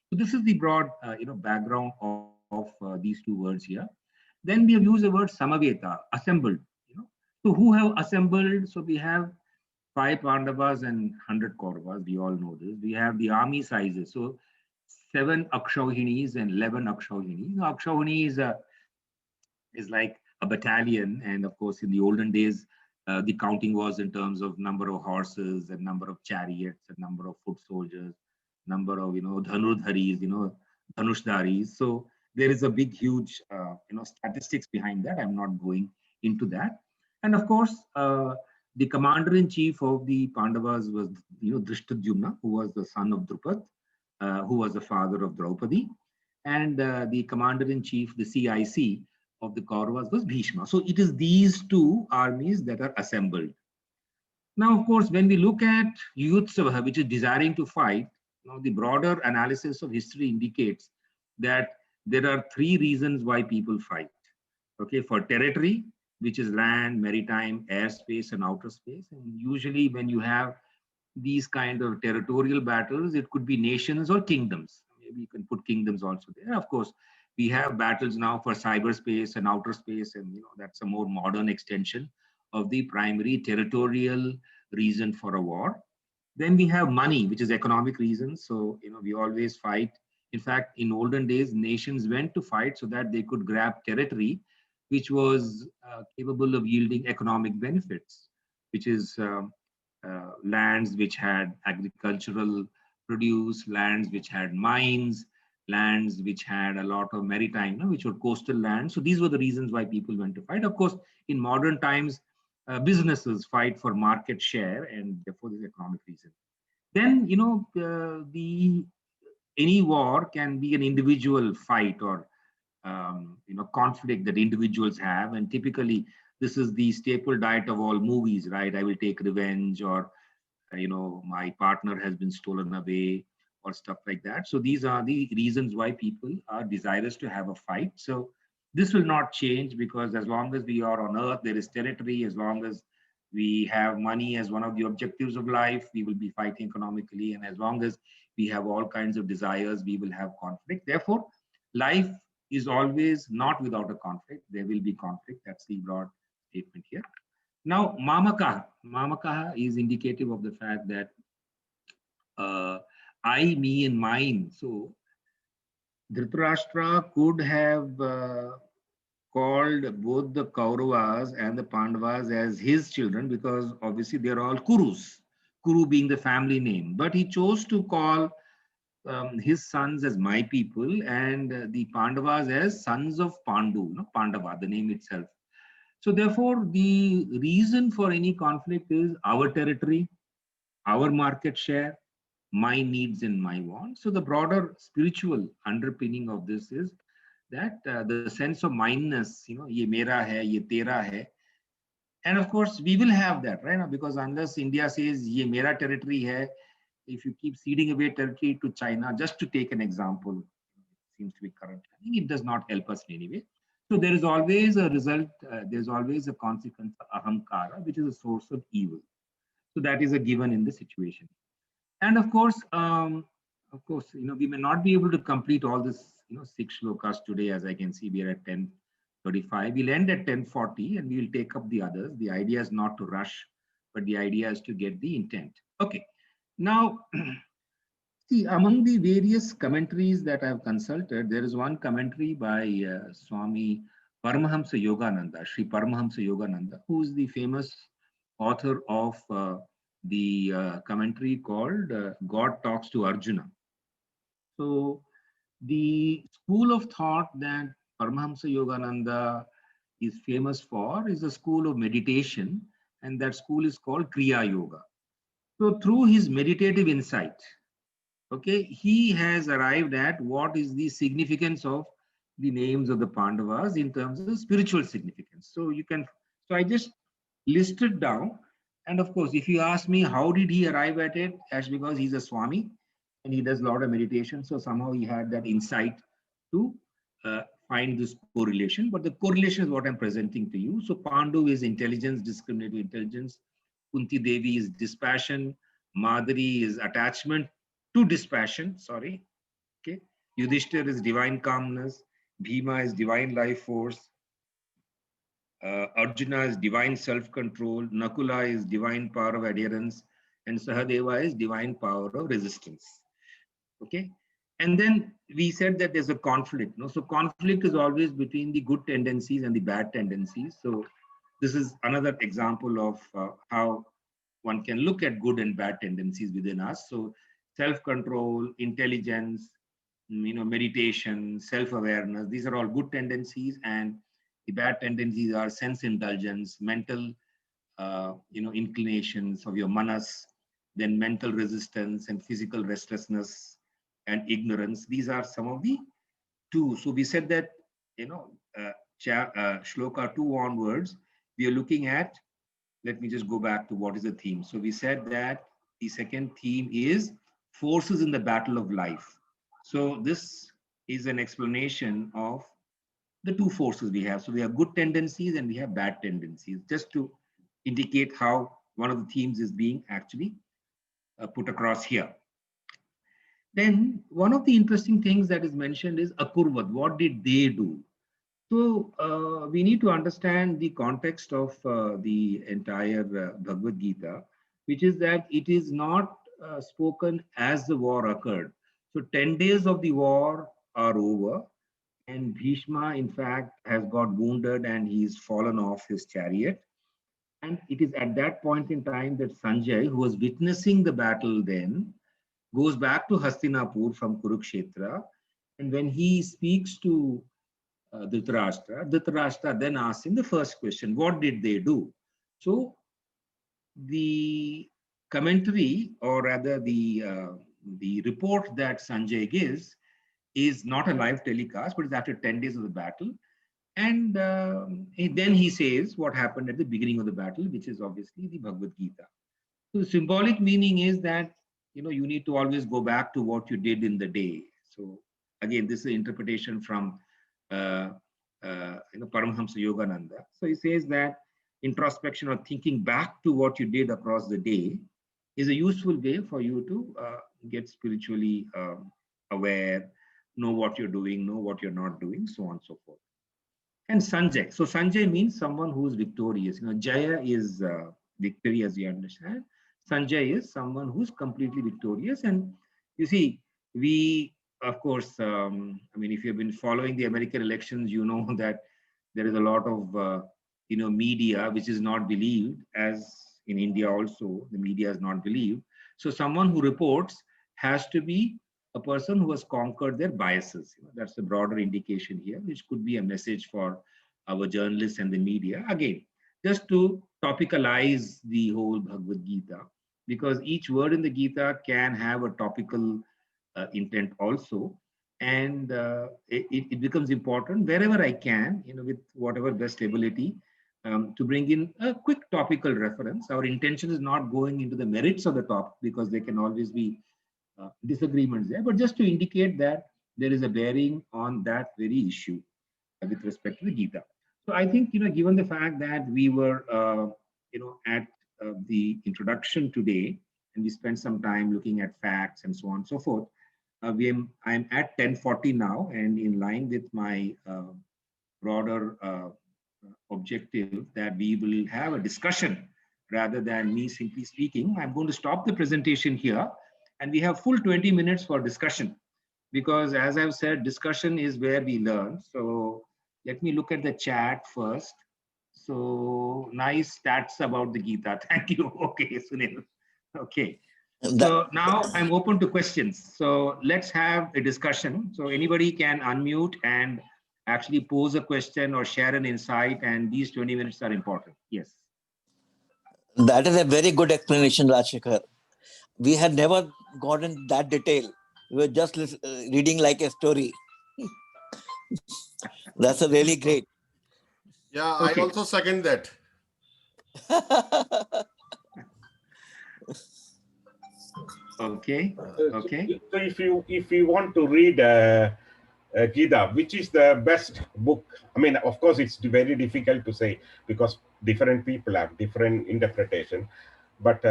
So this is the broad, background of these two words here. Then we have used the word Samaveta, assembled. So who have assembled? So we have 5 Pandavas and 100 Kauravas. We all know this. We have the army sizes. So 7 Akshauhinis and 11 Akshauhinis. Now, Akshauhini is like a battalion, and of course, in the olden days, the counting was in terms of number of horses and number of chariots and number of foot soldiers, number of dhanurdharis, dhanushdaris. So there is a big, huge, statistics behind that. I'm not going into that. And of course, the commander-in-chief of the Pandavas was, Drishtadyumna, who was the son of Drupad, who was the father of Draupadi, and the commander-in-chief, the CIC of the Kauravas was Bhishma. So it is these two armies that are assembled. Now, of course, when we look at Yutsava, which is desiring to fight, the broader analysis of history indicates that there are 3 reasons why people fight. Okay, for territory, which is land, maritime, airspace, and outer space. And usually when you have these kind of territorial battles, it could be nations or kingdoms. Maybe you can put kingdoms also there. Of course, we have battles now for cyberspace and outer space, and that's a more modern extension of the primary territorial reason for a war. Then we have money, which is economic reasons. So, we always fight. In fact, in olden days, nations went to fight so that they could grab territory which was capable of yielding economic benefits, which is lands which had agricultural produce, lands which had mines, lands which had a lot of maritime, which were coastal lands. So these were the reasons why people went to fight. Of course, in modern times, businesses fight for market share, and therefore there's economic reason. Then, any war can be an individual fight or conflict that individuals have. And typically, this is the staple diet of all movies, right? I will take revenge, or my partner has been stolen away, or stuff like that. So these are the reasons why people are desirous to have a fight. So this will not change, because as long as we are on earth, there is territory. As long as we have money as one of the objectives of life, we will be fighting economically. And as long as we have all kinds of desires, we will have conflict. Therefore, life is always not without a conflict. There will be conflict. That's the broad statement here. Now, Mamakaha is indicative of the fact that I, me, and mine. So Dhritarashtra could have called both the Kauravas and the Pandavas as his children, because obviously they're all Kurus, Kuru being the family name. But he chose to call his sons as my people, and the Pandavas as sons of Pandu, Pandava, the name itself. So therefore, the reason for any conflict is our territory, our market share, my needs and my wants. So the broader spiritual underpinning of this is that the sense of mineness, ye mera hai, ye tera hai. And of course, we will have that, right? Because unless India says ye mera territory hai, if you keep ceding away territory to China, just to take an example, it seems to be current, I think it does not help us in any way. So there is always a result, there's always a consequence of ahamkara, which is a source of evil. So that is a given in the situation. And of course, we may not be able to complete all this, 6 shlokas today. As I can see, we are at 10:35. We'll end at 10:40 and we will take up the others. The idea is not to rush, but the idea is to get the intent. Okay. Now, see, among the various commentaries that I have consulted, there is one commentary by Swami Paramahamsa Yogananda, Sri Paramahamsa Yogananda, who is the famous author of the commentary called God Talks to Arjuna. So the school of thought that Paramahamsa Yogananda is famous for is a school of meditation, and that school is called Kriya Yoga. So through his meditative insight, okay, he has arrived at what is the significance of the names of the Pandavas in terms of spiritual significance. So I just listed down. And of course, if you ask me, how did he arrive at it? That's because he's a Swami and he does a lot of meditation. So somehow he had that insight to find this correlation. But the correlation is what I'm presenting to you. So Pandu is intelligence, discriminative intelligence. Kunti Devi is dispassion. Madhuri is attachment to dispassion. Sorry. Okay. Yudhishthir is divine calmness. Bhima is divine life force. Arjuna is divine self-control, Nakula is divine power of adherence, and Sahadeva is divine power of resistance. Okay, and then we said that there's a conflict. So conflict is always between the good tendencies and the bad tendencies. So this is another example of how one can look at good and bad tendencies within us. So self-control, intelligence, meditation, self-awareness, these are all good tendencies, and the bad tendencies are sense indulgence, mental, inclinations of your manas, then mental resistance and physical restlessness and ignorance. These are some of the two. So we said that, shloka 2 onwards, we are looking at, let me just go back to what is the theme. So we said that the second theme is forces in the battle of life. So this is an explanation of the two forces we have. So we have good tendencies and we have bad tendencies, just to indicate how one of the themes is being actually put across here. Then one of the interesting things that is mentioned is Akurvat. What did they do? So we need to understand the context of the entire Bhagavad Gita, which is that it is not spoken as the war occurred. So 10 days of the war are over. And Bhishma, in fact, has got wounded and he's fallen off his chariot. And it is at that point in time that Sanjay, who was witnessing the battle then, goes back to Hastinapur from Kurukshetra. And when he speaks to Dhritarashtra then asks him the first question, what did they do? So the commentary, or rather the report that Sanjay gives, is not a live telecast, but it's after 10 days of the battle. And then he says what happened at the beginning of the battle, which is obviously the Bhagavad Gita. So the symbolic meaning is that, you need to always go back to what you did in the day. So again, this is an interpretation from Paramahamsa Yogananda. So he says that introspection or thinking back to what you did across the day is a useful way for you to get spiritually aware, know what you're doing, know what you're not doing, so on and so forth. And Sanjay. So Sanjay means someone who is victorious. Jaya is victory, as you understand. Sanjay is someone who's completely victorious. And you see, we, of course, if you've been following the American elections, you know that there is a lot of, media which is not believed, as in India also, the media is not believed. So someone who reports has to be a person who has conquered their biases. That's the broader indication here, which could be a message for our journalists and the media. Again, just to topicalize the whole Bhagavad Gita, because each word in the Gita can have a topical intent also. And it becomes important wherever I can, with whatever best ability, to bring in a quick topical reference. Our intention is not going into the merits of the topic, because there can always be disagreements there, but just to indicate that there is a bearing on that very issue with respect to the Gita. So I think, given the fact that we were, at the introduction today, and we spent some time looking at facts and so on and so forth, I'm at 10:40 now, and in line with my broader objective that we will have a discussion rather than me simply speaking, I'm going to stop the presentation here, and we have full 20 minutes for discussion, because as I've said, discussion is where we learn. So let me look at the chat first. So nice stats about the Gita. Thank you. Okay, Sunil. Okay. So now I'm open to questions. So let's have a discussion. So anybody can unmute and actually pose a question or share an insight, and these 20 minutes are important. Yes. That is a very good explanation, Rajshekhar. We had never gotten that detail. We were just reading like a story. That's a really great. Yeah, Okay. I also second that. Okay. Okay. So if you want to read Gita, which is the best book? Of course, it's very difficult to say because different people have different interpretation. But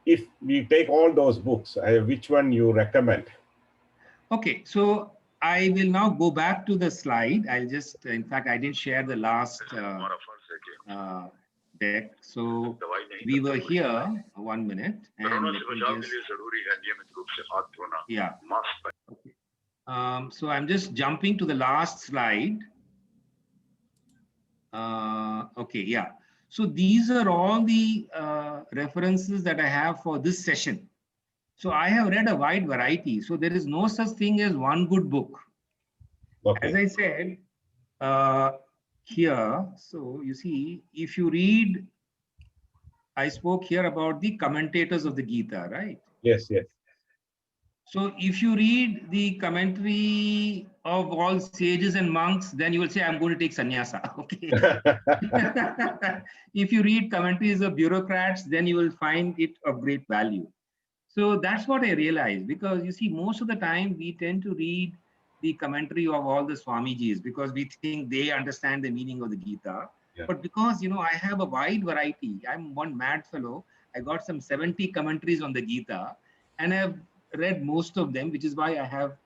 if we take all those books, which one you recommend? Okay. So I will now go back to the slide. I'll just, in fact, I didn't share the last deck. So we were here, 1 minute. And let me just, yeah. Okay. So I'm just jumping to the last slide. Okay, yeah. So these are all the references that I have for this session. So I have read a wide variety. So there is no such thing as one good book. Okay. As I said here, so you see, if you read, I spoke here about the commentators of the Gita, right? Yes, yes. So if you read the commentary of all sages and monks, then you will say, I'm going to take sannyasa. Okay. If you read commentaries of bureaucrats, then you will find it of great value. So that's what I realized, because you see, most of the time we tend to read the commentary of all the Swamijis because we think they understand the meaning of the Gita. Yeah. But because, I have a wide variety, I'm one mad fellow. I got some 70 commentaries on the Gita, and I've read most of them, which is why I have,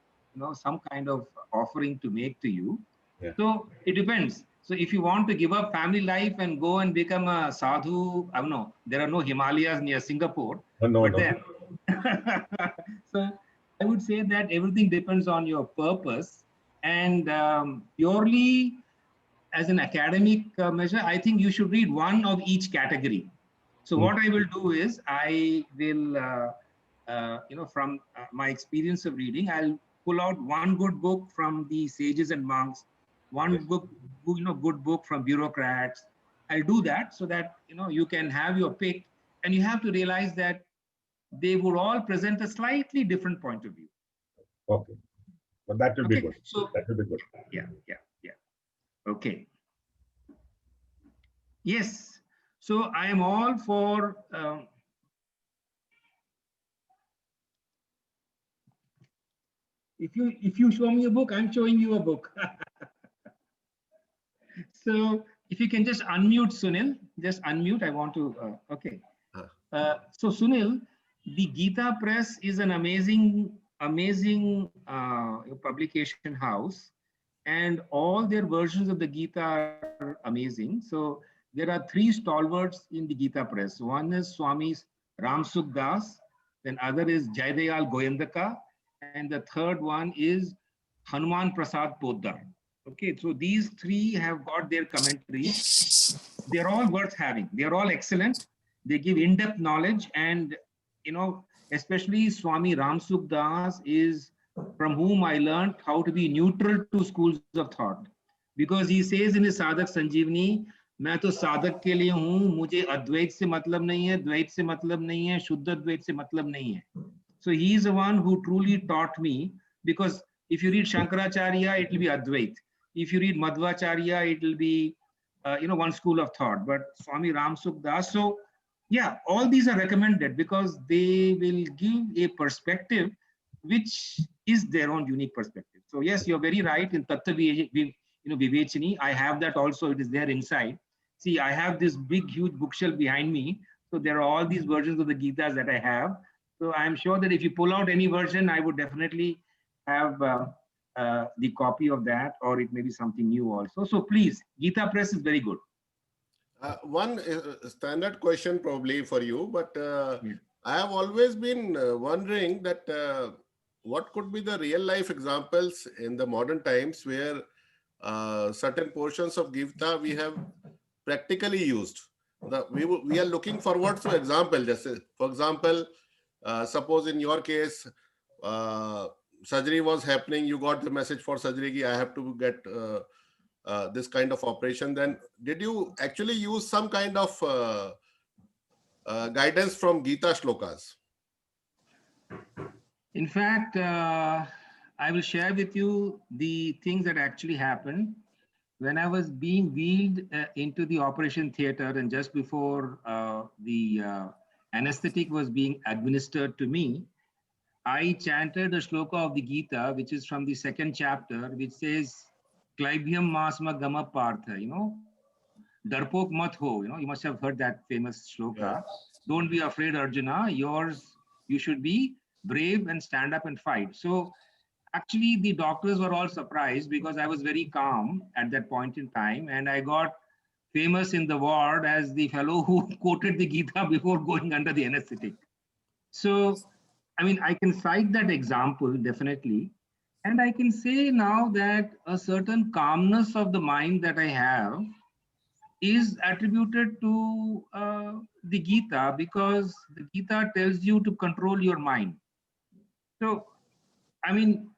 some kind of offering to make to you. Yeah. So it depends. So if you want to give up family life and go and become a sadhu, I don't know, there are no Himalayas near Singapore. No. Then, so I would say that everything depends on your purpose, and purely as an academic measure, I think you should read one of each category. So what I will do is I will, from my experience of reading, I'll pull out one good book from the sages and monks, one book, good book from bureaucrats. I'll do that so that, you can have your pick, and you have to realize that they would all present a slightly different point of view. Okay. But that will be good. So That will be good. yeah. Okay. Yes. So I am all for. If you show me a book, I'm showing you a book. So if you can just unmute Sunil, just unmute. I want to. Okay. So Sunil, the Gita Press is an amazing publication house, and all their versions of the Gita are amazing. So there are three stalwarts in the Gita Press. One is Swami Ram Sukh Das, then other is Jaydayal Goyandaka, and the third one is Hanuman Prasad Poddar. Okay, so these three have got their commentaries. They're all worth having. They're all excellent. They give in-depth knowledge, and especially Swami Ram Sukh Das is from whom I learned how to be neutral to schools of thought, because he says in his Sadhak Sanjeevani, मैं तो साधक के लिए हूँ, मुझे अद्वैत से मतलब नहीं है, द्वैत से मतलब नहीं है, शुद्ध अद्वैत से मतलब नहीं है. So he is the one who truly taught me, because if you read Shankaracharya, it will be Advait. If you read Madhvacharya, it will be, one school of thought. But Swami Ram Sukh Das, so yeah, all these are recommended because they will give a perspective which is their own unique perspective. So yes, you're very right in Tattva Vivechani. I have that also. It is there inside. See, I have this big, huge bookshelf behind me. So there are all these versions of the Gitas that I have. So I'm sure that if you pull out any version, I would definitely have the copy of that, or it may be something new also. So please, Gita Press is very good. One standard question probably for you, but I have always been wondering that what could be the real life examples in the modern times where certain portions of Gita we have practically used. We are looking forward to example. Just for example, suppose in your case, surgery was happening, you got the message for surgery, I have to get this kind of operation. Then did you actually use some kind of guidance from Gita shlokas? In fact, I will share with you the things that actually happened. When I was being wheeled into the operation theater, and just before the anesthetic was being administered to me, I chanted a shloka of the Gita, which is from the 2nd chapter, which says, Klaibhyam masma gama partha, Darpok mat ho, you must have heard that famous shloka. Yeah. Don't be afraid, Arjuna, you should be brave and stand up and fight. So actually the doctors were all surprised because I was very calm at that point in time, and I got famous in the ward as the fellow who quoted the Gita before going under the anesthetic. So, I mean, I can cite that example definitely. And I can say now that a certain calmness of the mind that I have is attributed to the Gita, because the Gita tells you to control your mind. So, I mean,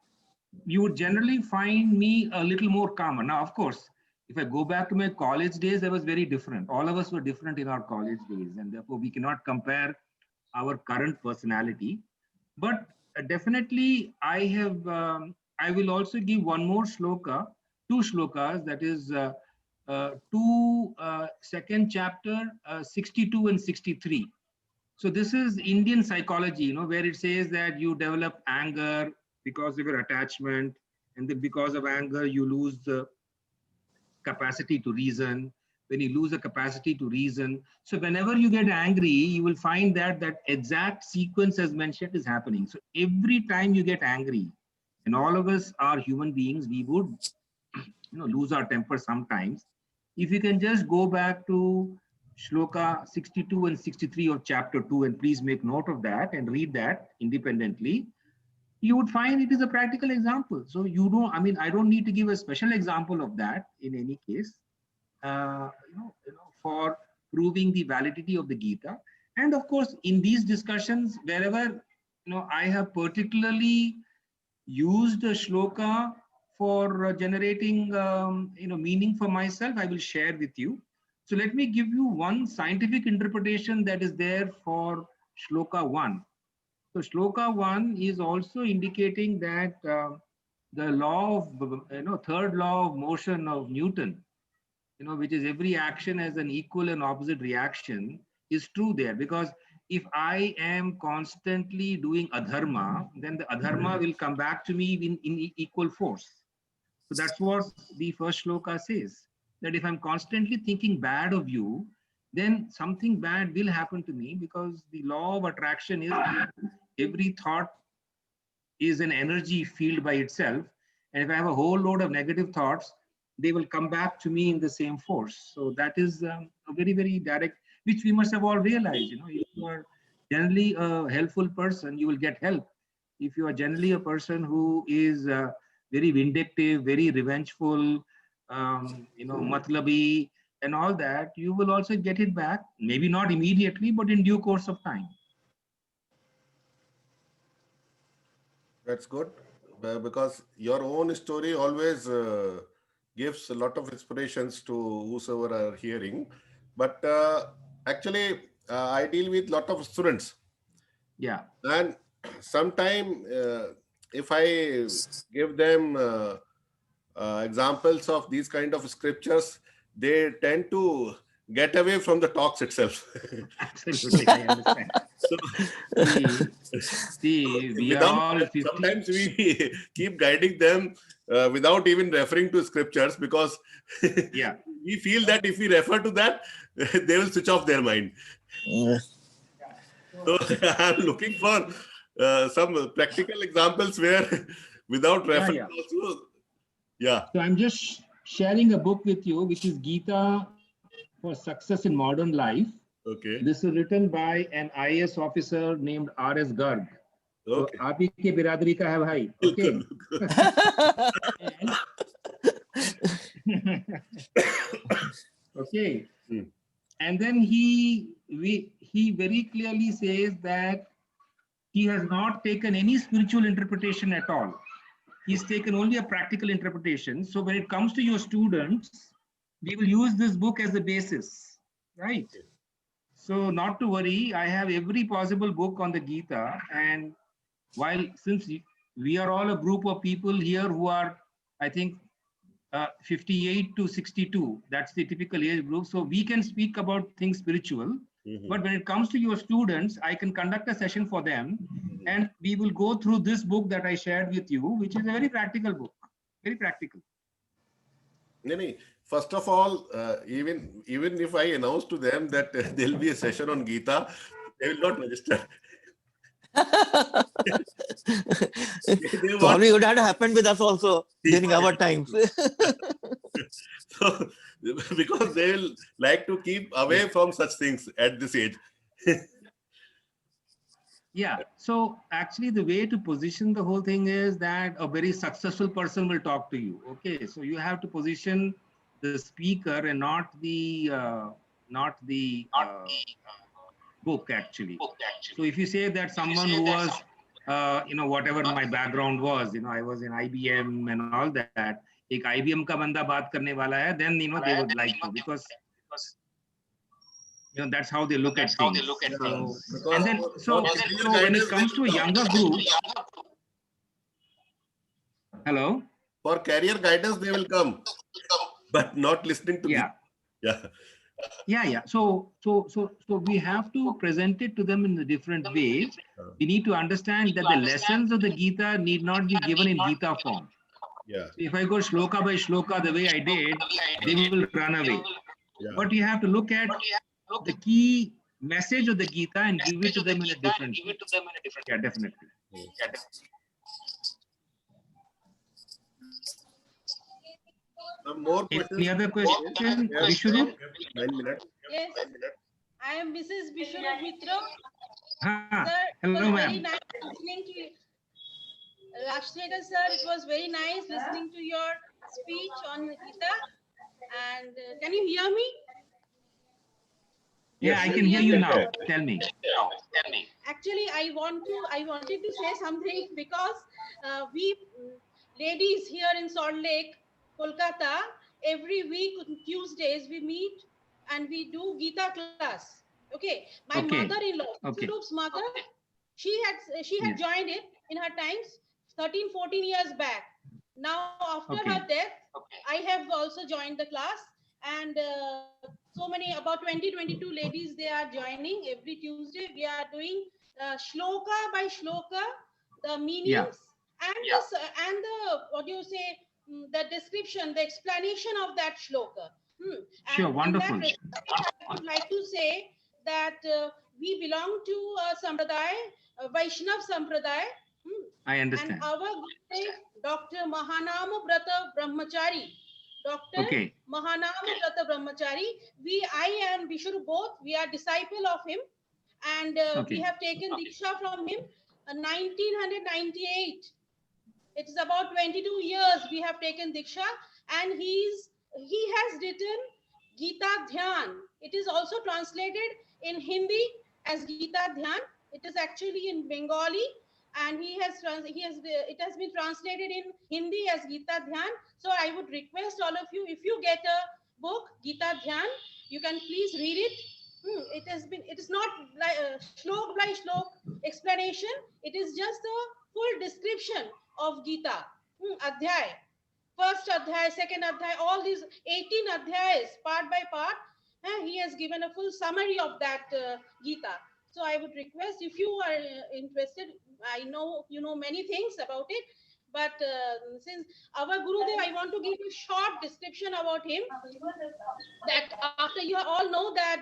you would generally find me a little more calmer. Now, of course, if I go back to my college days, I was very different. All of us were different in our college days, and therefore we cannot compare our current personality. But definitely, I will also give one more shloka, 2 shlokas, that is 2nd chapter, 62 and 63. So this is Indian psychology, where it says that you develop anger because of your attachment, and then because of anger, you lose the capacity to reason. When you lose the capacity to reason, so whenever you get angry, you will find that that exact sequence as mentioned is happening. So every time you get angry, and all of us are human beings, we would lose our temper sometimes. If you can just go back to shloka 62 and 63 of chapter 2, and please make note of that and read that independently, you would find it is a practical example. So I don't need to give a special example of that in any case. For proving the validity of the Gita. And of course, in these discussions, wherever I have particularly used a shloka for generating meaning for myself, I will share with you. So let me give you one scientific interpretation that is there for shloka 1. So shloka 1 is also indicating that the law of, third law of motion of Newton, which is every action has an equal and opposite reaction, is true there. Because if I am constantly doing adharma, then the adharma will come back to me in equal force. So that's what the first shloka says, that if I'm constantly thinking bad of you, then something bad will happen to me, because the law of attraction is every thought is an energy field by itself. And if I have a whole load of negative thoughts, they will come back to me in the same force. So that is a very, very direct, which we must have all realized. If you are generally a helpful person, you will get help. If you are generally a person who is very vindictive, very revengeful, matlabi, and all that, you will also get it back. Maybe not immediately, but in due course of time. That's good, because your own story always gives a lot of inspirations to whosoever are hearing. But actually, I deal with a lot of students. Yeah. And sometime if I give them examples of these kind of scriptures, they tend to get away from the talks itself. Absolutely, I understand. So, see, we are all 50. Sometimes we keep guiding them without even referring to scriptures, because Yeah, we feel that if we refer to that, they will switch off their mind. So I'm looking for some practical examples where without referring also. Yeah. So I'm just sharing a book with you, which is Gita for Success in Modern Life. Okay. This is written by an IAS officer named R.S. Garg. Okay. So आप ही के बिरादरी का है भाई. Okay. Okay. And then he very clearly says that he has not taken any spiritual interpretation at all. He's taken only a practical interpretation. So when it comes to your students, we will use this book as a basis, right? So not to worry, I have every possible book on the Gita. And since we are all a group of people here who are, I think, 58 to 62, that's the typical age group. So we can speak about things spiritual. But when it comes to your students, I can conduct a session for them, and we will go through this book that I shared with you, which is a very practical book, very practical. Nini, first of all, even if I announce to them that there will be a session on Gita, they will not register. Probably would have happened with us also during our times. So, because they will like to keep away from such things at this age. Yeah. So actually, the way to position the whole thing is that a very successful person will talk to you. Okay. So you have to position the speaker and not the book actually. So if you say that someone who was, whatever my background was, I was in IBM and all that, एक IBM का बंदा बात करने वाला है, then they would like to, because that's how they look at things. And then so when it comes to a younger group, hello. For career guidance, they will come, but not listening to me. Yeah. So we have to present it to them in a different way. We need to understand that the lessons of the Gita need not be given in Gita form. Yeah. So if I go shloka by shloka the way I did, they will run away. Yeah. But you have to look at the key message of the Gita and give it to them in a different way. Yeah, definitely. Some more questions. Any other question? Vishnu? 9 minutes. Yes, I am Mrs. Vishnu Mitra. Sir, hello, ma'am. Very nice listening to you. Rajshekar sir, it was very nice listening to your speech on Gita. And can you hear me? Yeah, I can hear you now. Tell me. Actually, I wanted to say something, because we ladies here in Salt Lake, Kolkata, every week on Tuesdays we meet and we do Gita class. Okay, my mother-in-law, Surup's mother, she had joined it in her times 13-14 years back. Now, after Okay. her death, I have also joined the class, and so many, about 20-22 ladies, they are joining every Tuesday. We are doing shloka by shloka, the meanings, and and the, what do you say, the description, the explanation of that shloka. Sure, And wonderful. in that respect, I would like to say that we belong to a sampradaya, Vaishnav sampradaya. I And understand. our Gurudev, Dr. Mahanama Brata Brahmachari, Dr. Okay. Mahanama Brata Brahmachari, I and Vishnu both, we are disciple of him, and we have taken Diksha from him 1998. It is about 22 years we have taken Diksha, and he has written Gita Dhyan. It is also translated in Hindi as Gita Dhyan. It is actually in Bengali, and it has been translated in Hindi as Gita Dhyan. So I would request all of you, if you get a book Gita Dhyan, you can please read it. It is not like shlok by shlok explanation. It is just a full description of Gita, adhyay. First adhyay, second adhyay, all these 18 adhyayas, part by part, he has given a full summary of that Gita. So I would request, if you are interested, I know you know many things about it, but since our Gurudev, I want to give a short description about him. That after, you all know that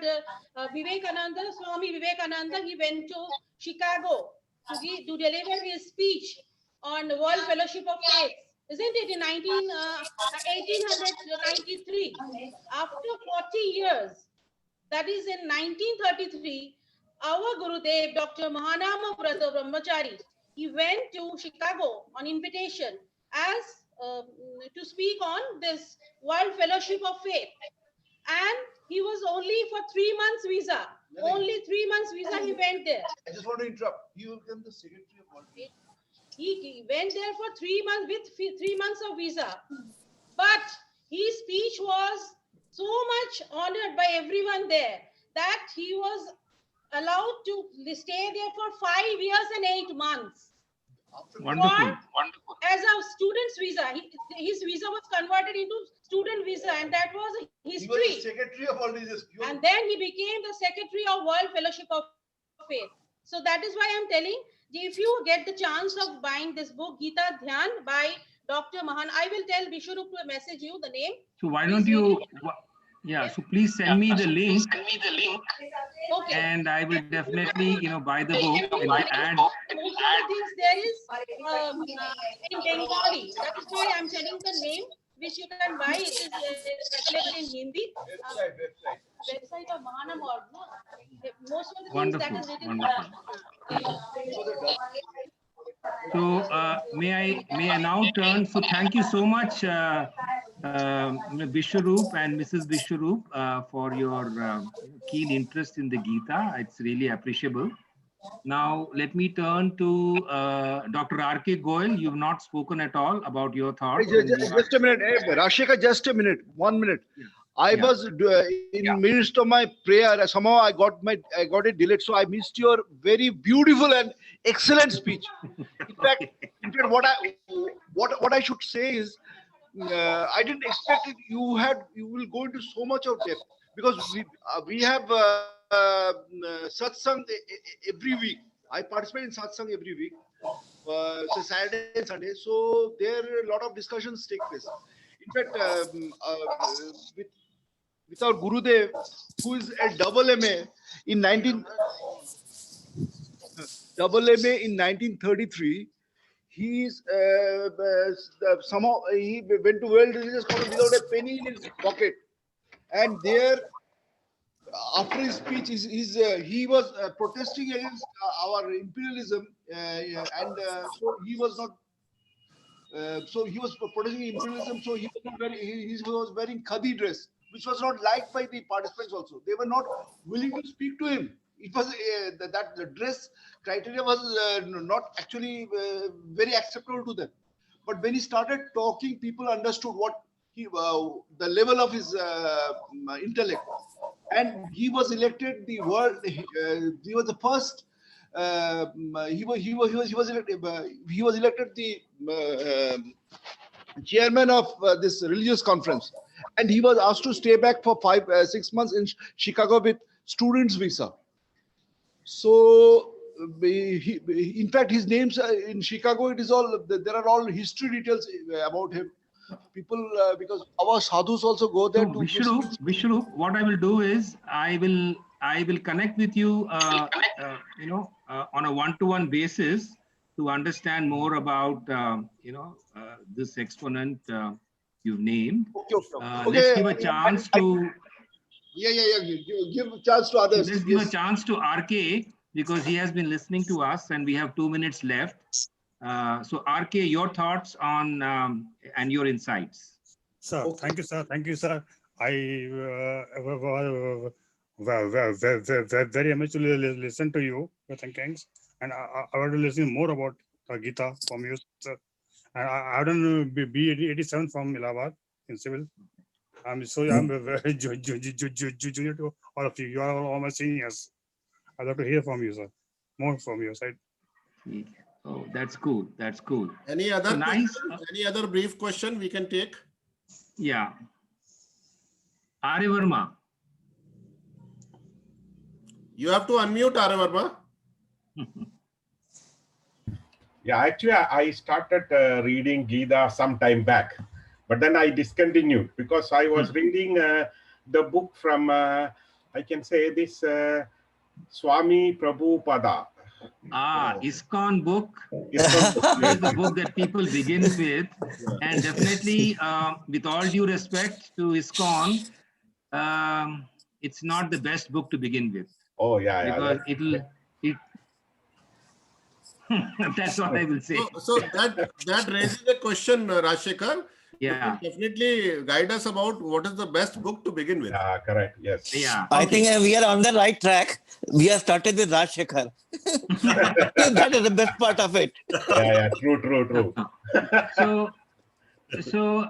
Vivekananda, Swami Vivekananda, he went to Chicago to deliver his speech on the World Fellowship of Faith, isn't it, in 1893. After 40 years, that is in 1933, our Gurudev, Dr. Mahanama Brata Brahmachari, he went to Chicago on invitation as to speak on this World Fellowship of Faith. And he was only for 3 months visa. Only 3 months visa he went there. I just want to interrupt. You become the secretary of all. He went there for 3 months with 3 months of visa. But his speech was so much honored by everyone there that he was allowed to stay there for 5 years and 8 months. Wonderful. As a student's visa, his visa was converted into student visa, and that was history. He was the secretary of all these. And then he became the secretary of World Fellowship of Faith. So that is why I'm telling, if you get the chance of buying this book, Gita Dhyan by Dr. Mahan, I will tell Vishwarup to message you the name. So why don't you, so please send me the link. Okay. And I will definitely, buy the book and add. Most of the things there is in Bengali. That is why I'm telling the name, which you can buy. It is available in Hindi. Website of Mahanam or no. Most of the things Wonderful, that is written. wonderful. So may I now turn? So thank you so much, Vishwarup and Mrs. Vishwarup, for your keen interest in the Gita. It's really appreciable. Now let me turn to Dr. R.K. Goyal. You've not spoken at all about your thoughts. Just a minute, Rashika, just a minute, 1 minute. Yeah. I was in midst of my prayer. Somehow I got it delayed, so I missed your very beautiful and excellent speech. In fact, what I should say is, I didn't expect it. You will go into so much of depth, because we have satsang every week. I participate in satsang every week, so Saturday and Sunday. So there a lot of discussions take place. In fact, with our Gurudev, who is a double MA in 1933, he is somehow he went to World Religious Congress without a penny in his pocket, and there, after his speech, he was protesting against our imperialism, and so he was not. So he was protesting imperialism. So he was wearing khadi dress, which was not liked by the participants. Also, they were not willing to speak to him. It was that the dress criteria was not actually very acceptable to them. But when he started talking, people understood what the level of his intellect, and he was elected the world. He was the first. He was elected the chairman of this religious conference, and he was asked to stay back for 6 months in Chicago with students visa. So in fact, his names in Chicago, it is all there are all history details about him. People because our sadhus also go there So to Vishnu, what I will do is I will connect with you, on a one-to-one basis to understand more about, this exponent you've named. Okay. Let's give a chance to. Yeah. Give a chance to others. Let's give a chance to RK because he has been listening to us and we have 2 minutes left. So RK, your thoughts on and your insights. Sir, thank you, sir. Thank you, sir. I very much to listen to you, your thinkings, and I want to listen more about Gita from you, sir. And I done B87 from Allahabad in civil. I'm very junior to all of you. You are all my seniors. I'd love to hear from you, sir. More from your side. Oh, that's cool. That's cool. Any other So nice. any other brief question we can take? Yeah. Arya Verma. You have to unmute, Arya Verma. Yeah, actually, I started reading Gita some time back, but then I discontinued because I was reading the book from, I can say this, Swami Prabhupada. ISKCON book. ISKCON book. Is the book that people begin with, and definitely, with all due respect to ISKCON, it's not the best book to begin with. Oh yeah, because that's what I will say. So that raises a question, Rajshekhar. Yeah. Definitely guide us about what is the best book to begin with. Yeah, correct. Yes. Yeah. I think we are on the right track. We have started with Rajshekhar. That is the best part of it. Yeah. True. So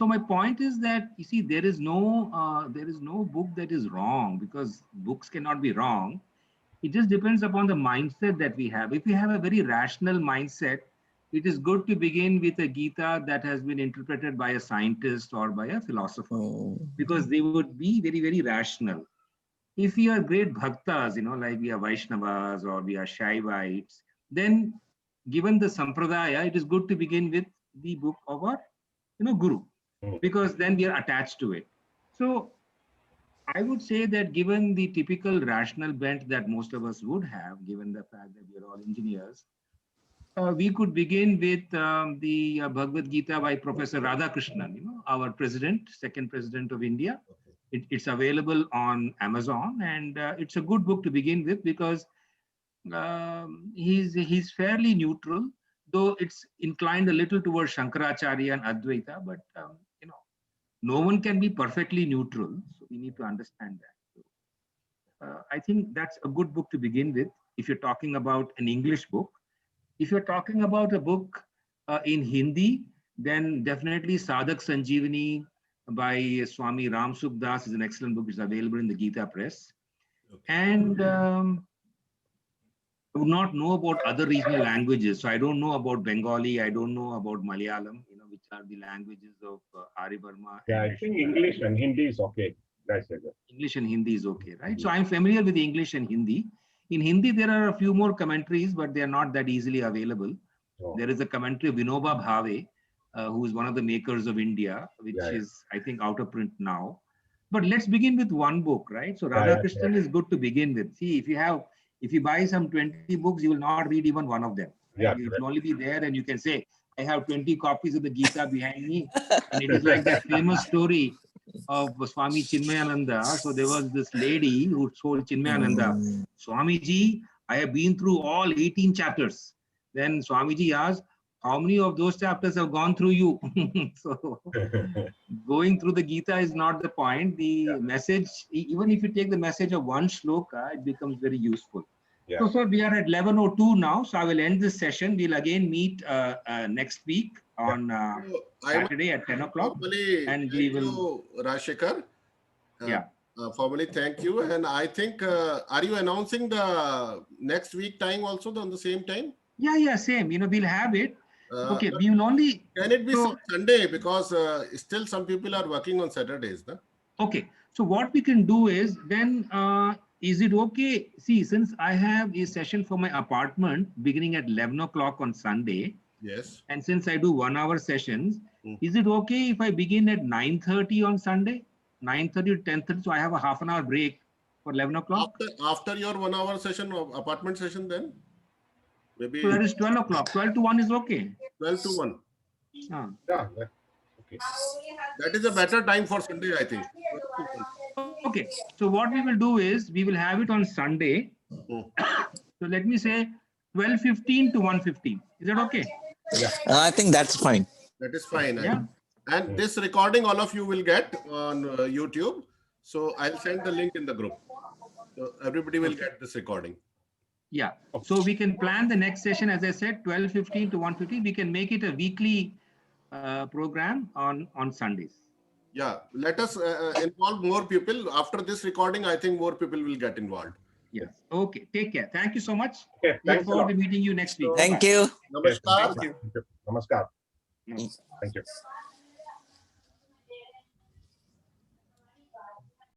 my point is that you see there is no book that is wrong because books cannot be wrong. It just depends upon the mindset that we have. If we have a very rational mindset, it is good to begin with a Gita that has been interpreted by a scientist or by a philosopher, because they would be very, very rational. If we are great bhaktas, like we are Vaishnavas or we are Shaivites, then given the Sampradaya, it is good to begin with the book of our, Guru, because then we are attached to it. So I would say that given the typical rational bent that most of us would have, given the fact that we are all engineers, we could begin with the Bhagavad Gita by Professor Radhakrishnan, our president, second president of India. It's available on Amazon, and it's a good book to begin with because he's fairly neutral, though it's inclined a little towards Shankaracharya and Advaita, but no one can be perfectly neutral, so we need to understand that. I think that's a good book to begin with if you're talking about an English book. If you're talking about a book in Hindi, then definitely Sadhak Sanjeevani by Swami Ram Sukh-Das is an excellent book. It's available in the Gita Press. Okay. And I would not know about other regional languages. So I don't know about Bengali. I don't know about Malayalam, which are the languages of Arya Verma. Yeah, I think English and Hindi is okay. That's it. English and Hindi is okay, right? So I'm familiar with English and Hindi. In Hindi, there are a few more commentaries, but they are not that easily available. Oh. There is a commentary of Vinoba Bhave, who is one of the makers of India, which is, I think, out of print now. But let's begin with one book, right? So Radhakrishnan is good to begin with. See, if you buy some 20 books, you will not read even one of them. Right? It will only be there, and you can say, I have 20 copies of the Gita behind me. And it is like that famous story of Swami Chinmayananda. So there was this lady who told Chinmayananda, Swamiji, I have been through all 18 chapters. Then Swamiji asked, how many of those chapters have gone through you? So going through the Gita is not the point. The message, even if you take the message of one shloka, it becomes very useful. Yeah. So we are at 11:02 now. So I will end this session. We'll again meet next week on Saturday at 10 o'clock. And we will. Rajshekhar. Formally, thank you. And I think, are you announcing the next week time also on the same time? Yeah, same. We'll have it. Okay, but we will only, can it be so- Sunday? Because still some people are working on Saturdays. No? okay. So what we can do is then, is it okay? See, since I have a session for my apartment beginning at 11 o'clock on Sunday, Yes. and since I do 1 hour sessions, Mm. is it okay if I begin at 9:30 on Sunday? 9:30 to 10:30, so I have a half an hour break for 11 o'clock. After your 1 hour session of apartment session, then maybe So that is 12 o'clock. 12 to 1 is okay. 12 to 1. Ah. Yeah, okay. That is a better time for Sunday, I think. Okay, so what we will do is we will have it on Sunday. Mm. So let me say 12:15 to 1:15. Is that okay? I think that's fine. That is fine. Yeah. And this recording, all of you will get on YouTube. So I'll send the link in the group. So everybody will get this recording. Yeah. So we can plan the next session, as I said, 12:15 to 1:15. We can make it a weekly program on Sundays. Yeah, let us involve more people. After this recording, I think more people will get involved. Yes. Okay. Take care. Thank you so much. Okay, Look thanks a forward lot. to meeting you next week. Thank Bye-bye. you. Namaskar. Namaskar. Thank you.